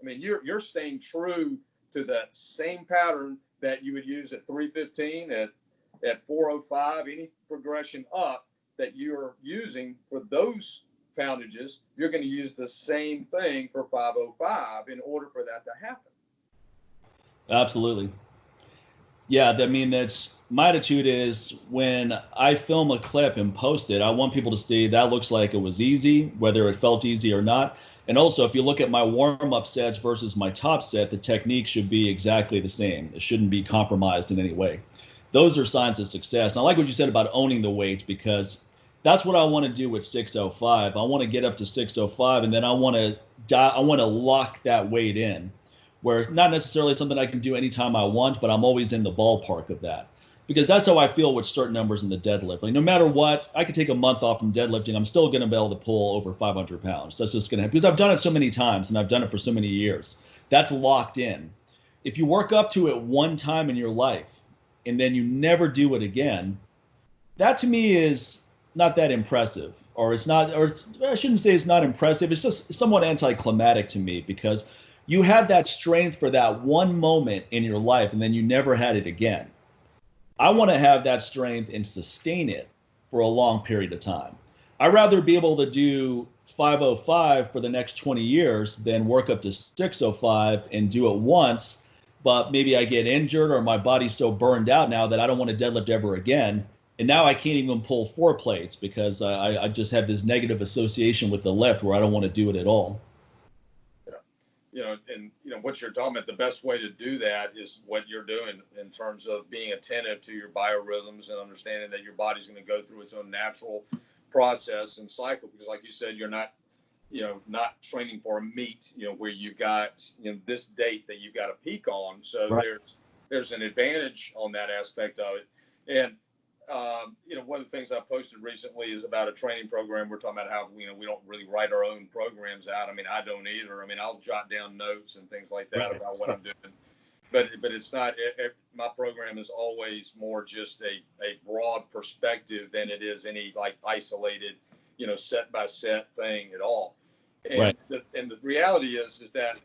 You're staying true to the same pattern that you would use at 315, at 405, any progression up that you're using for those poundages, you're going to use the same thing for 505 in order for that to happen. Absolutely. Yeah, that's my attitude is when I film a clip and post it, I want people to see that looks like it was easy, whether it felt easy or not. And also, if you look at my warm-up sets versus my top set, the technique should be exactly the same. It shouldn't be compromised in any way. Those are signs of success. And I like what you said about owning the weight, because that's what I want to do with 605. I want to get up to 605, and then I want to lock that weight in, where it's not necessarily something I can do anytime I want, but I'm always in the ballpark of that. Because that's how I feel with certain numbers in the deadlift. Like no matter what, I could take a month off from deadlifting, I'm still going to be able to pull over 500 pounds. That's just going to happen because I've done it so many times and I've done it for so many years. That's locked in. If you work up to it one time in your life and then you never do it again, that to me is not that impressive. I shouldn't say it's not impressive. It's just somewhat anticlimactic to me, because you had that strength for that one moment in your life and then you never had it again. I want to have that strength and sustain it for a long period of time. I'd rather be able to do 505 for the next 20 years than work up to 605 and do it once, but maybe I get injured or my body's so burned out now that I don't want to deadlift ever again. And now I can't even pull 4 plates because I just have this negative association with the lift where I don't want to do it at all. And what you're talking about, the best way to do that is what you're doing in terms of being attentive to your biorhythms and understanding that your body's going to go through its own natural process and cycle. Because like you said, you're not training for a meet, where you've got, this date that you've got to peak on. So right. there's an advantage on that aspect of it. And, one of the things I posted recently is about a training program. We're talking about how, we don't really write our own programs out. I mean, I don't either. I mean, I'll jot down notes and things like that right. about what I'm doing. But it's not, my program is always more just a broad perspective than it is any like isolated, set by set thing at all. And, right. the reality is that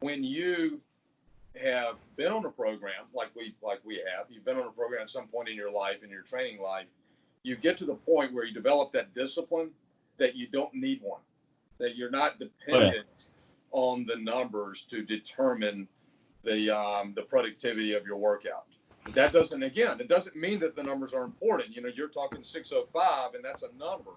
when you have been on a program like we have, you've been on a program at some point in your life, in your training life, you get to the point where you develop that discipline that you don't need one, that you're not dependent on the numbers to determine the productivity of your workout. That doesn't mean that the numbers are important. You're talking 605 and that's a number.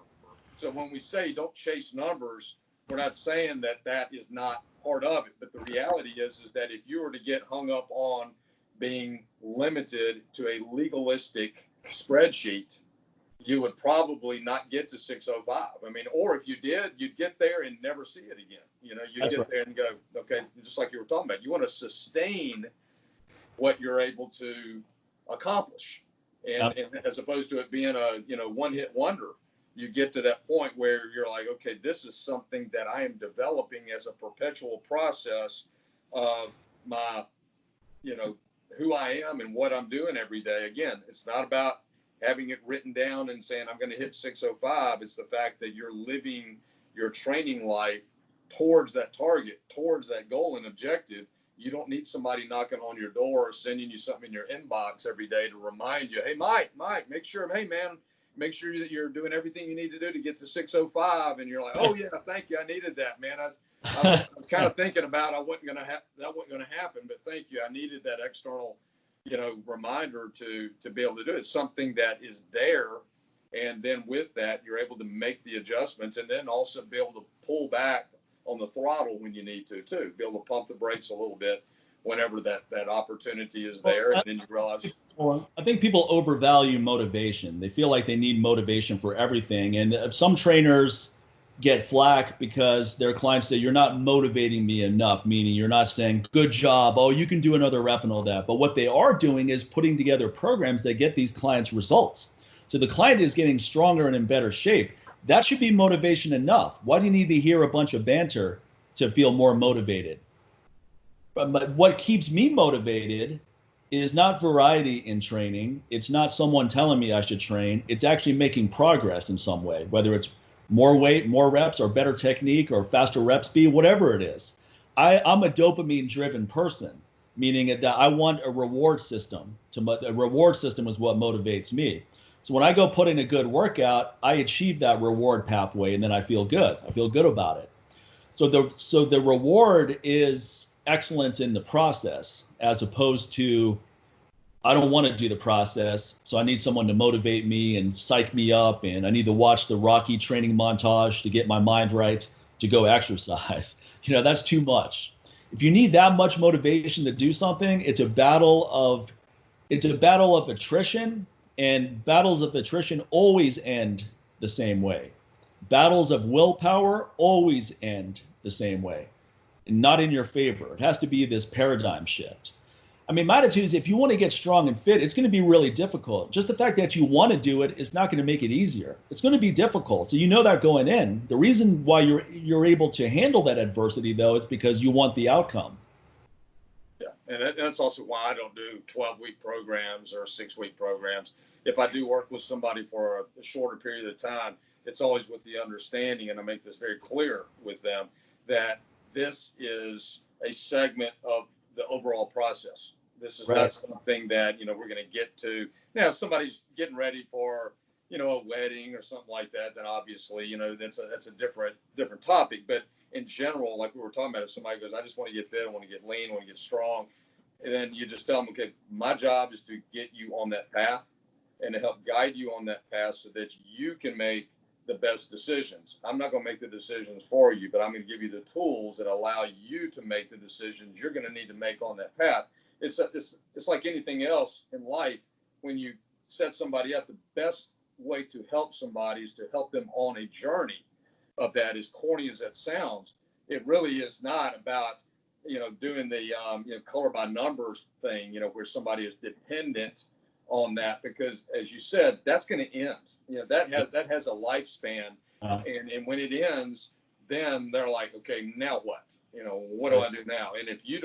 So when we say don't chase numbers, we're not saying that is not part of it. But the reality is that if you were to get hung up on being limited to a legalistic spreadsheet, you would probably not get to 605. I mean, or if you did, you'd get there and never see it again. You'd get there and go, okay, just like you were talking about, you want to sustain what you're able to accomplish. And as opposed to it being a one-hit wonder, you get to that point where you're like, okay, this is something that I am developing as a perpetual process of my, who I am and what I'm doing every day. Again, it's not about having it written down and saying, I'm going to hit 605. It's the fact that you're living your training life towards that target, towards that goal and objective. You don't need somebody knocking on your door or sending you something in your inbox every day to remind you, hey, Mike, make sure that you're doing everything you need to do to get to 605. And you're like, oh yeah, thank you. I needed that, man. I was kind of thinking about that wasn't going to happen, but thank you. I needed that external, reminder to be able to do it. It's something that is there. And then with that, you're able to make the adjustments and then also be able to pull back on the throttle when you need to too, be able to pump the brakes a little bit whenever that opportunity is there. And then you realize. I think people overvalue motivation. They feel like they need motivation for everything. And some trainers get flack because their clients say, you're not motivating me enough, meaning you're not saying, good job, oh, you can do another rep and all that. But what they are doing is putting together programs that get these clients results. So the client is getting stronger and in better shape. That should be motivation enough. Why do you need to hear a bunch of banter to feel more motivated? But what keeps me motivated is not variety in training. It's not someone telling me I should train. It's actually making progress in some way, whether it's more weight, more reps, or better technique, or faster rep speed, whatever it is. I'm a dopamine-driven person, meaning that I want a reward system. A reward system is what motivates me. So when I go put in a good workout, I achieve that reward pathway, and then I feel good. I feel good about it. So the reward is excellence in the process, as opposed to, I don't want to do the process, so I need someone to motivate me and psych me up, and I need to watch the Rocky training montage to get my mind right to go exercise. That's too much. If you need that much motivation to do something, it's a battle of attrition, and battles of attrition always end the same way. Battles of willpower always end the same way, and not in your favor. It has to be this paradigm shift. I mean, my attitude is if you want to get strong and fit, it's going to be really difficult. Just the fact that you want to do it is not going to make it easier. It's going to be difficult. So you know that going in. The reason why you're able to handle that adversity, though, is because you want the outcome. Yeah, and that's also why I don't do 12-week programs or 6-week programs. If I do work with somebody for a shorter period of time, it's always with the understanding, and I make this very clear with them, that this is a segment of the overall process. This is not something that, we're going to get to. Now, if somebody's getting ready for, a wedding or something like that, then obviously, that's a different topic. But in general, like we were talking about, if somebody goes, I just want to get fit, I want to get lean, I want to get strong, and then you just tell them, okay, my job is to get you on that path and to help guide you on that path so that you can make the best decisions. I'm not going to make the decisions for you, but I'm going to give you the tools that allow you to make the decisions you're going to need to make on that path. It's like anything else in life. When you set somebody up, the best way to help somebody is to help them on a journey of that. As corny as that sounds, it really is not about doing the color by numbers thing, where somebody is dependent on that, because as you said, that's going to end. That has a lifespan, and when it ends, then they're like, okay, now what? What do I do now? And if you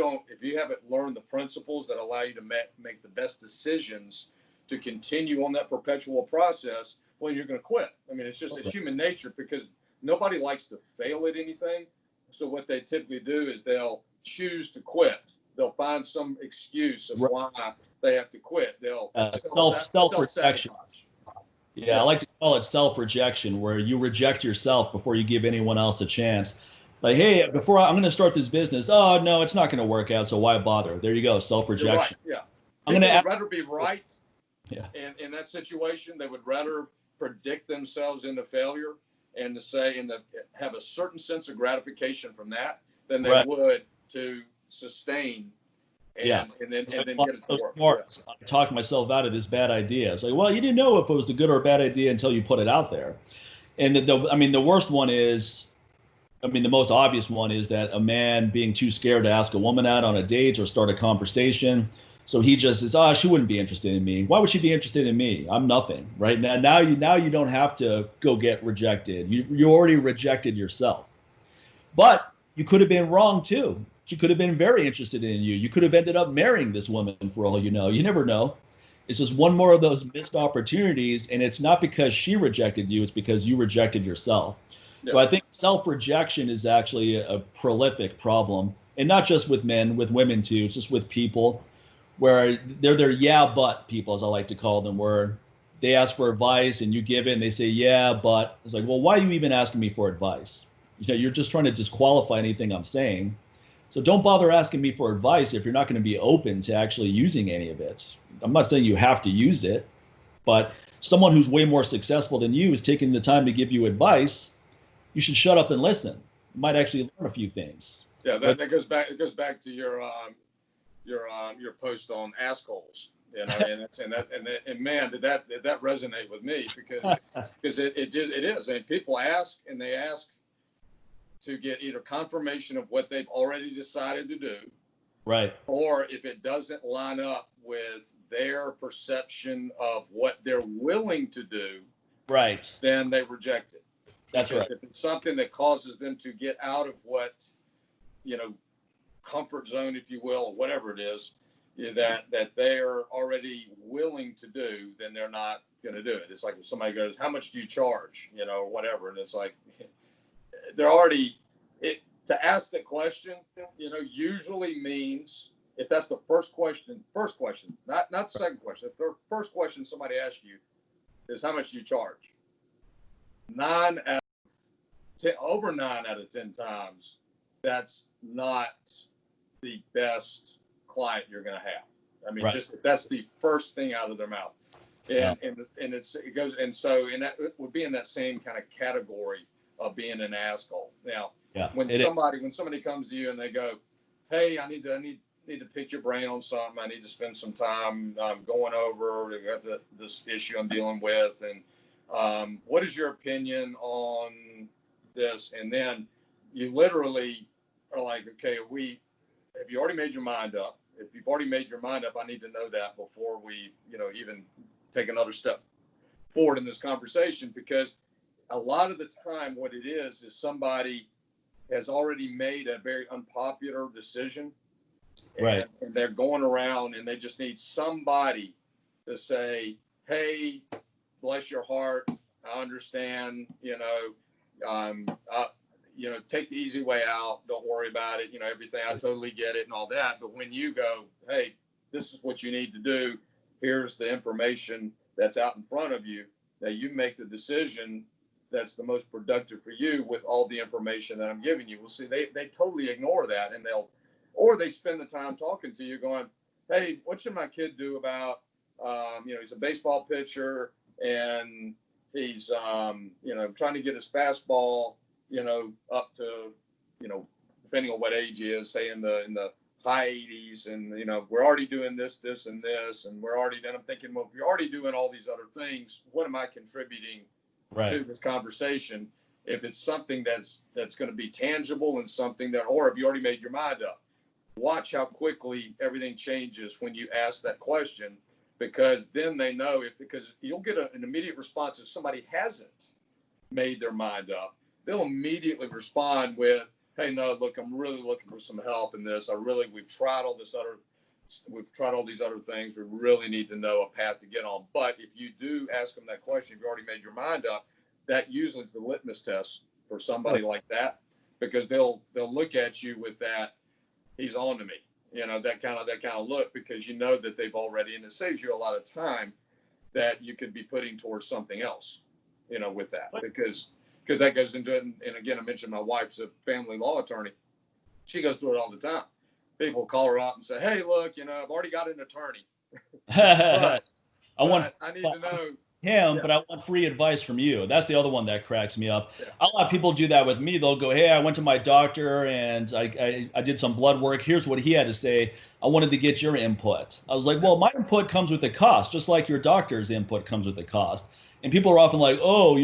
haven't learned the principles that allow you to make the best decisions to continue on that perpetual process, well, you're going to quit. I mean, it's human nature, because nobody likes to fail at anything. So what they typically do is they'll choose to quit. They'll find some excuse of why they have to quit. They'll self-rejection. sabotage. Yeah, I like to call it self-rejection, where you reject yourself before you give anyone else a chance. Like, hey, I'm going to start this business. Oh, no, it's not going to work out, so why bother? There you go, self-rejection. Right, yeah. People would rather be right. Yeah. And in that situation, they would rather predict themselves into failure and have a certain sense of gratification from that than they would to sustain and then get it to work. Smart. I talked myself out of this bad idea. It's like, well, you didn't know if it was a good or a bad idea until you put it out there. And the worst one is, the most obvious one is that a man being too scared to ask a woman out on a date or start a conversation. So he just says, she wouldn't be interested in me. Why would she be interested in me? I'm nothing, right? Now you don't have to go get rejected. You already rejected yourself. But you could have been wrong too. She could have been very interested in you. You could have ended up marrying this woman for all you know. You never know. It's just one more of those missed opportunities, and it's not because she rejected you, it's because you rejected yourself. Yeah. So I think self-rejection is actually a prolific problem, and not just with men, with women too. It's just with people, where they're their yeah but people, as I like to call them, where they ask for advice and you give it and they say yeah but. It's like, well, why are you even asking me for advice? You're just trying to disqualify anything I'm saying. So don't bother asking me for advice if you're not going to be open to actually using any of it. I'm not saying you have to use it, but someone who's way more successful than you is taking the time to give you advice. You should shut up and listen. You might actually learn a few things. Yeah, that goes back. It goes back to your post on assholes. And man, did that resonate with me, because it is. And people ask, and they ask to get either confirmation of what they've already decided to do, right, or if it doesn't line up with their perception of what they're willing to do, right, then they reject it. That's because right. If it's something that causes them to get out of what, comfort zone, if you will, or whatever it is, that they're already willing to do, then they're not going to do it. It's like if somebody goes, how much do you charge, or whatever, and it's like, they're already, to ask the question, usually means, if that's the first question, not the second question, if the first question somebody asks you is how much do you charge, over 9 out of 10 times, that's not the best client you're going to have. I mean, just if that's the first thing out of their mouth, and that would be in that same kind of category of being an asshole. Now, when somebody comes to you and they go, hey, I need to pick your brain on something. I need to spend some time going over this issue I'm dealing with, and what is your opinion on this? And then you literally are like, okay, have you already made your mind up? If you've already made your mind up, I need to know that before we, even take another step forward in this conversation, because a lot of the time what it is somebody has already made a very unpopular decision, and they're going around and they just need somebody to say, hey, bless your heart, I understand, take the easy way out, don't worry about it, everything, I totally get it and all that. But when you go, hey, this is what you need to do, here's the information that's out in front of you, Now you make the decision that's the most productive for you with all the information that I'm giving you. Well, see, they totally ignore that, and they spend the time talking to you going, hey, what should my kid do about, he's a baseball pitcher and he's, trying to get his fastball, up to, depending on what age he is, say in the high 80s, and, we're already doing this, and this, and then I'm thinking, well, if you're already doing all these other things, what am I contributing to this conversation? If it's something that's going to be tangible and something that, or if you already made your mind up, watch how quickly everything changes when you ask that question, because then they know because you'll get an immediate response. If somebody hasn't made their mind up, they'll immediately respond with, hey, no, look, I'm really looking for some help in this. We've tried all these other things. We really need to know a path to get on. But if you do ask them that question, if you already made your mind up, that usually is the litmus test for somebody like that, because they'll look at you with that, he's on to me, that kind of look, because that they've already, and it saves you a lot of time that you could be putting towards something else, with that, because that goes into it. And again, I mentioned my wife's a family law attorney. She goes through it all the time. People call her up and say, hey, look, I've already got an attorney. but I need to know him, but I want free advice from you. That's the other one that cracks me up. A lot of people do that with me. They'll go, hey, I went to my doctor and I did some blood work. Here's what he had to say. I wanted to get your input. I was like, well, my input comes with a cost, just like your doctor's input comes with a cost. And people are often like, oh,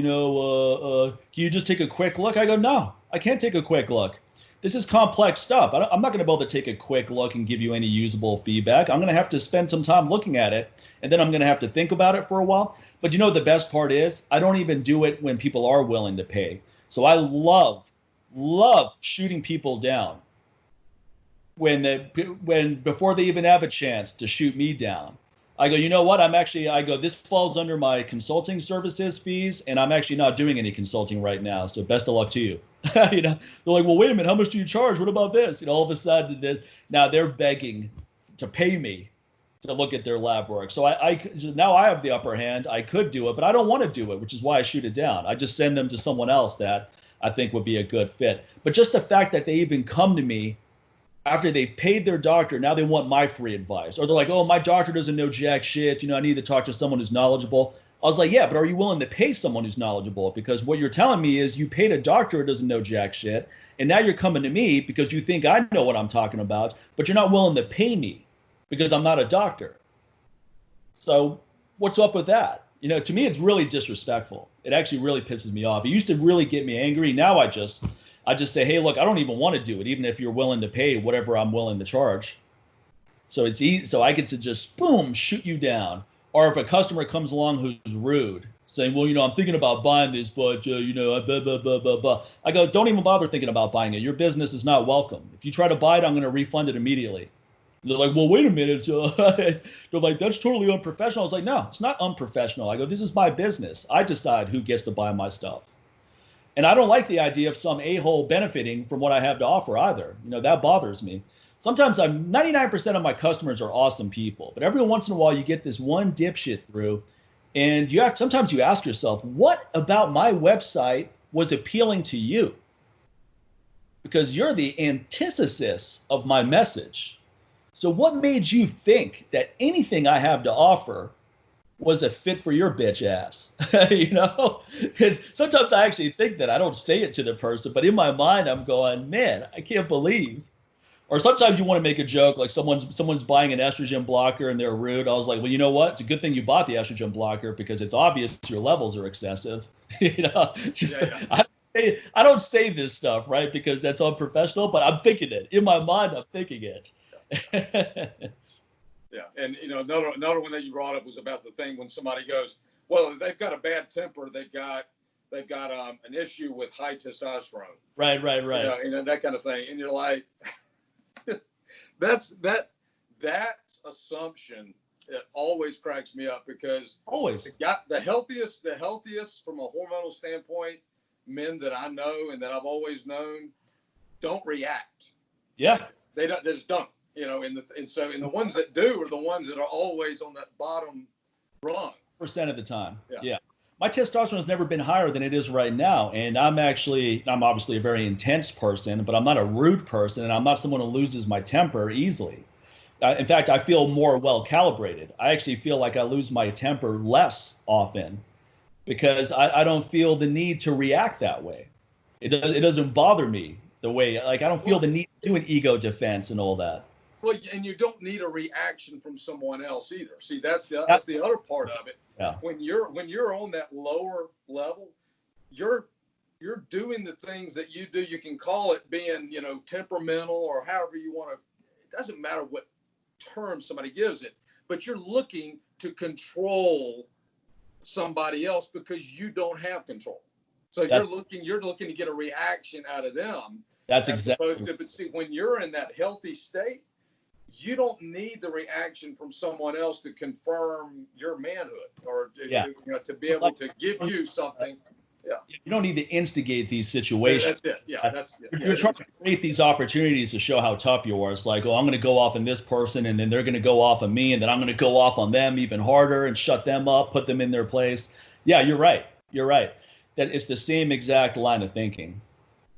can you just take a quick look? I go, no, I can't take a quick look. This is complex stuff. I'm not going to be able to take a quick look and give you any usable feedback. I'm going to have to spend some time looking at it, and then I'm going to have to think about it for a while. But the best part is I don't even do it when people are willing to pay. So I love shooting people down when before they even have a chance to shoot me down. I go, you know what? This falls under my consulting services fees, and I'm actually not doing any consulting right now. So best of luck to you. They're like, well, wait a minute, how much do you charge? What about this? All of a sudden, now they're begging to pay me to look at their lab work. So now I have the upper hand. I could do it, but I don't want to do it, which is why I shoot it down. I just send them to someone else that I think would be a good fit. But just the fact that they even come to me after they've paid their doctor, now they want my free advice. Or they're like, oh, my doctor doesn't know jack shit. I need to talk to someone who's knowledgeable. I was like, yeah, but are you willing to pay someone who's knowledgeable? Because what you're telling me is you paid a doctor who doesn't know jack shit, and now you're coming to me because you think I know what I'm talking about, but you're not willing to pay me because I'm not a doctor. So what's up with that? To me, it's really disrespectful. It actually really pisses me off. It used to really get me angry. Now I just say, hey, look, I don't even want to do it, even if you're willing to pay whatever I'm willing to charge. So it's easy. So I get to just, boom, shoot you down. Or if a customer comes along who's rude, saying, well, I'm thinking about buying this, but, blah, blah, blah, blah, blah. I go, don't even bother thinking about buying it. Your business is not welcome. If you try to buy it, I'm going to refund it immediately. And they're like, well, wait a minute. They're like, that's totally unprofessional. I was like, no, it's not unprofessional. I go, this is my business. I decide who gets to buy my stuff. And I don't like the idea of some a-hole benefiting from what I have to offer either. That bothers me. Sometimes 99% of my customers are awesome people, but every once in a while you get this one dipshit through, and sometimes you ask yourself, what about my website was appealing to you? Because you're the antithesis of my message. So what made you think that anything I have to offer was a fit for your bitch ass? And sometimes I actually think that. I don't say it to the person, but in my mind I'm going, man, I can't believe. Or sometimes you want to make a joke, like someone's buying an estrogen blocker and they're rude. I was like, well, you know what? It's a good thing you bought the estrogen blocker because it's obvious your levels are excessive. I don't say this stuff, right? Because that's unprofessional, but I'm thinking it. In my mind, I'm thinking it. Yeah. And, another one that you brought up was about the thing when somebody goes, well, they've got a bad temper. They've got an issue with high testosterone. Right. That kind of thing. And you're like, that assumption, it always cracks me up, because always the healthiest from a hormonal standpoint, men that I know and that I've always known don't react. Yeah. They just don't, and the ones that do are the ones that are always on that bottom rung. % of the time. Yeah. my testosterone has never been higher than it is right now. And I'm obviously a very intense person, but I'm not a rude person, and I'm not someone who loses my temper easily. In fact, I feel more well calibrated. I actually feel like I lose my temper less often because I don't feel the need to react that way. It doesn't bother me the way, like, I don't feel the need to do an ego defense and all that. Well, and you don't need a reaction from someone else either. See, that's the other part of it. Yeah. When you're on that lower level, you're doing the things that you do. You can call it being, temperamental or however you want to. It doesn't matter what term somebody gives it, but you're looking to control somebody else because you don't have control. So you're looking to get a reaction out of them. That's exactly. But see, when you're in that healthy state, you don't need the reaction from someone else to confirm your manhood or to be able to give you something. Yeah. You don't need to instigate these situations. That's it. Yeah, that's it. You're trying to create these opportunities to show how tough you are. It's like, oh, I'm going to go off on this person, and then they're going to go off on me, and then I'm going to go off on them even harder and shut them up, put them in their place. Yeah, you're right. You're right. That it's the same exact line of thinking.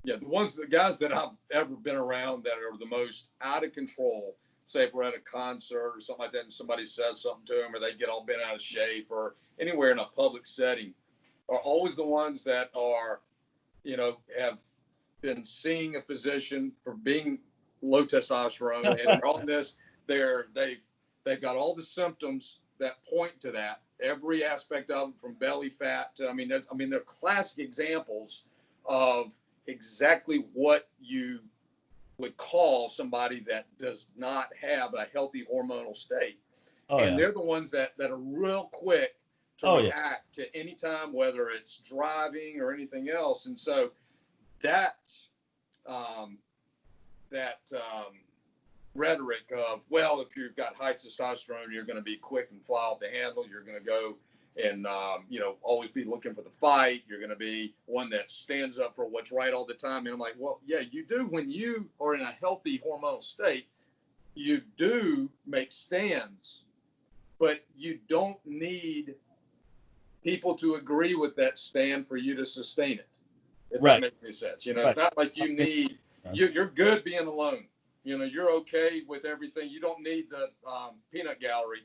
Yeah, the guys that I've ever been around that are the most out of control, say if we're at a concert or something like that and somebody says something to them or they get all bent out of shape or anywhere in a public setting, are always the ones that are, have been seeing a physician for being low testosterone and they're on this, they've got all the symptoms that point to that, every aspect of them from belly fat to, they're classic examples of exactly what you would call somebody that does not have a healthy hormonal state. They're the ones that are real quick to react to any time, whether it's driving or anything else. And so that rhetoric of, well, if you've got high testosterone, you're going to be quick and fly off the handle. You're going to go and, always be looking for the fight. You're going to be one that stands up for what's right all the time. And I'm like, well, yeah, you do. When you are in a healthy hormonal state, you do make stands, but you don't need people to agree with that stand for you to sustain it. If that makes any sense. It's not like you need, you're good being alone. You're okay with everything. You don't need the peanut gallery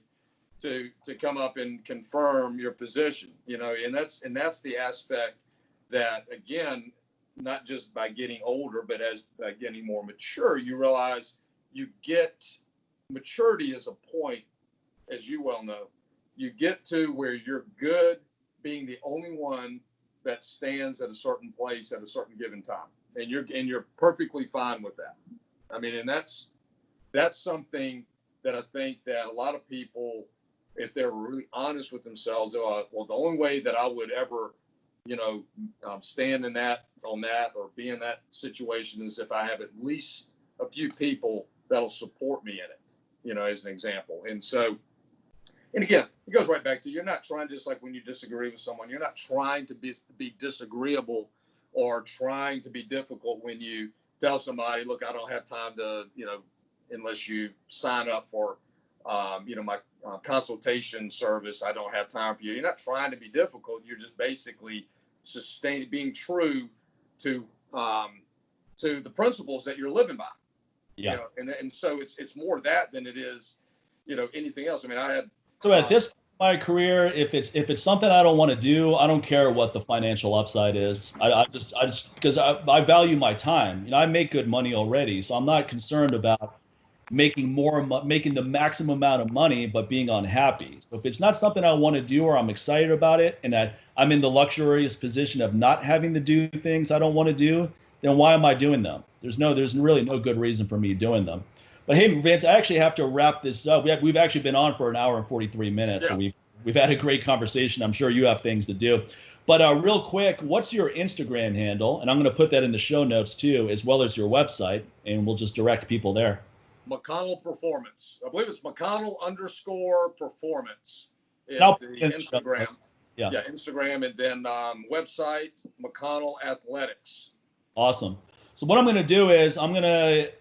to come up and confirm your position, and that's the aspect that, again, not just by getting older, but as by getting more mature, you realize you get maturity is a point, as you well know, you get to where you're good being the only one that stands at a certain place at a certain given time. And you're perfectly fine with that. And that's something that I think that a lot of people, if they're really honest with themselves, well, the only way that I would ever, stand on that or be in that situation is if I have at least a few people that'll support me in it, as an example. And so, and again, it goes right back to, you're not trying, just like when you disagree with someone, you're not trying to be disagreeable or trying to be difficult when you tell somebody, look, I don't have time to, unless you sign up for, my consultation service, I don't have time for you. You're not trying to be difficult. You're just basically being true to the principles that you're living by. Yeah. And so it's more that than it is, anything else. So at this point in my career, if it's something I don't want to do, I don't care what the financial upside is. I just because I value my time. I make good money already, so I'm not concerned about making the maximum amount of money, but being unhappy. So if it's not something I want to do or I'm excited about it, and that I'm in the luxurious position of not having to do things I don't want to do, then why am I doing them? There's really no good reason for me doing them. But hey, Vince, I actually have to wrap this up. We've actually been on for an hour and 43 minutes. Yeah. So we've had a great conversation. I'm sure you have things to do. But real quick, what's your Instagram handle? And I'm going to put that in the show notes too, as well as your website, and we'll just direct people there. McConnell Performance. I believe it's McConnell_performance is the Instagram. Yeah, Instagram, and then website, McConnell Athletics. Awesome. So what I'm going to do is I'm going to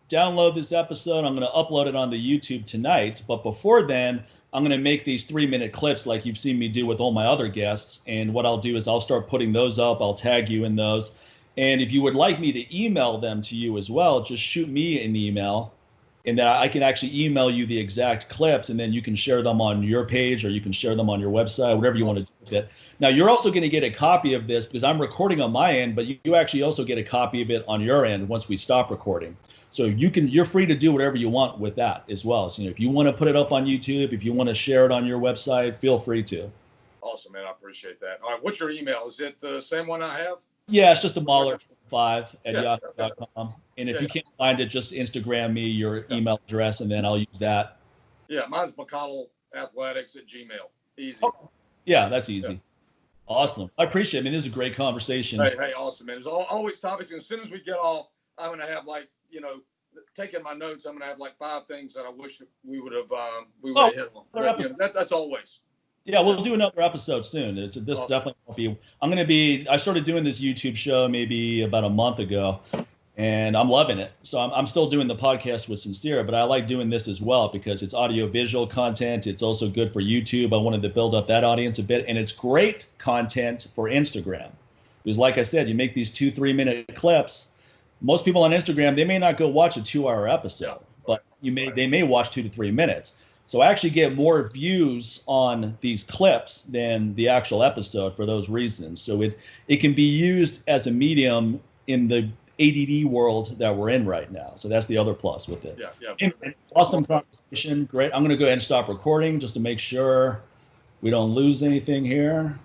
download this episode. I'm going to upload it onto YouTube tonight. But before then, I'm going to make these 3-minute clips like you've seen me do with all my other guests. And what I'll do is I'll start putting those up. I'll tag you in those. And if you would like me to email them to you as well, just shoot me an email, and that I can actually email you the exact clips, and then you can share them on your page, or you can share them on your website, whatever you want to do with it. Now, you're also going to get a copy of this because I'm recording on my end, but you actually also get a copy of it on your end once we stop recording. So you're free to do whatever you want with that as well. So, if you want to put it up on YouTube, if you want to share it on your website, feel free to. Awesome, man. I appreciate that. All right. What's your email? Is it the same one I have? Yeah, it's just a mahler5@yahoo.com. And if you can't find it, just Instagram me your email address, and then I'll use that. Yeah, mine's McConnellathletics@gmail. Easy. Okay. Yeah, that's easy. Yeah. Awesome. I appreciate it. I mean, this is a great conversation. Hey, awesome, man. There's always topics. And as soon as we get off, I'm going to have taking my notes, I'm going to have 5 things that I wish we would have hit on. But, that's always. Yeah, we'll do another episode soon. This awesome. Definitely won't be. I started doing this YouTube show maybe about a month ago, and I'm loving it. So I'm still doing the podcast with Sincere, but I like doing this as well because it's audio visual content. It's also good for YouTube. I wanted to build up that audience a bit, and it's great content for Instagram. Because like I said, you make these 2-3-minute clips. Most people on Instagram, they may not go watch a 2-hour episode, but they may watch 2 to 3 minutes. So I actually get more views on these clips than the actual episode for those reasons. So it can be used as a medium in the ADD world that we're in right now. So that's the other plus with it. Yeah. Awesome conversation. Great. I'm going to go ahead and stop recording just to make sure we don't lose anything here.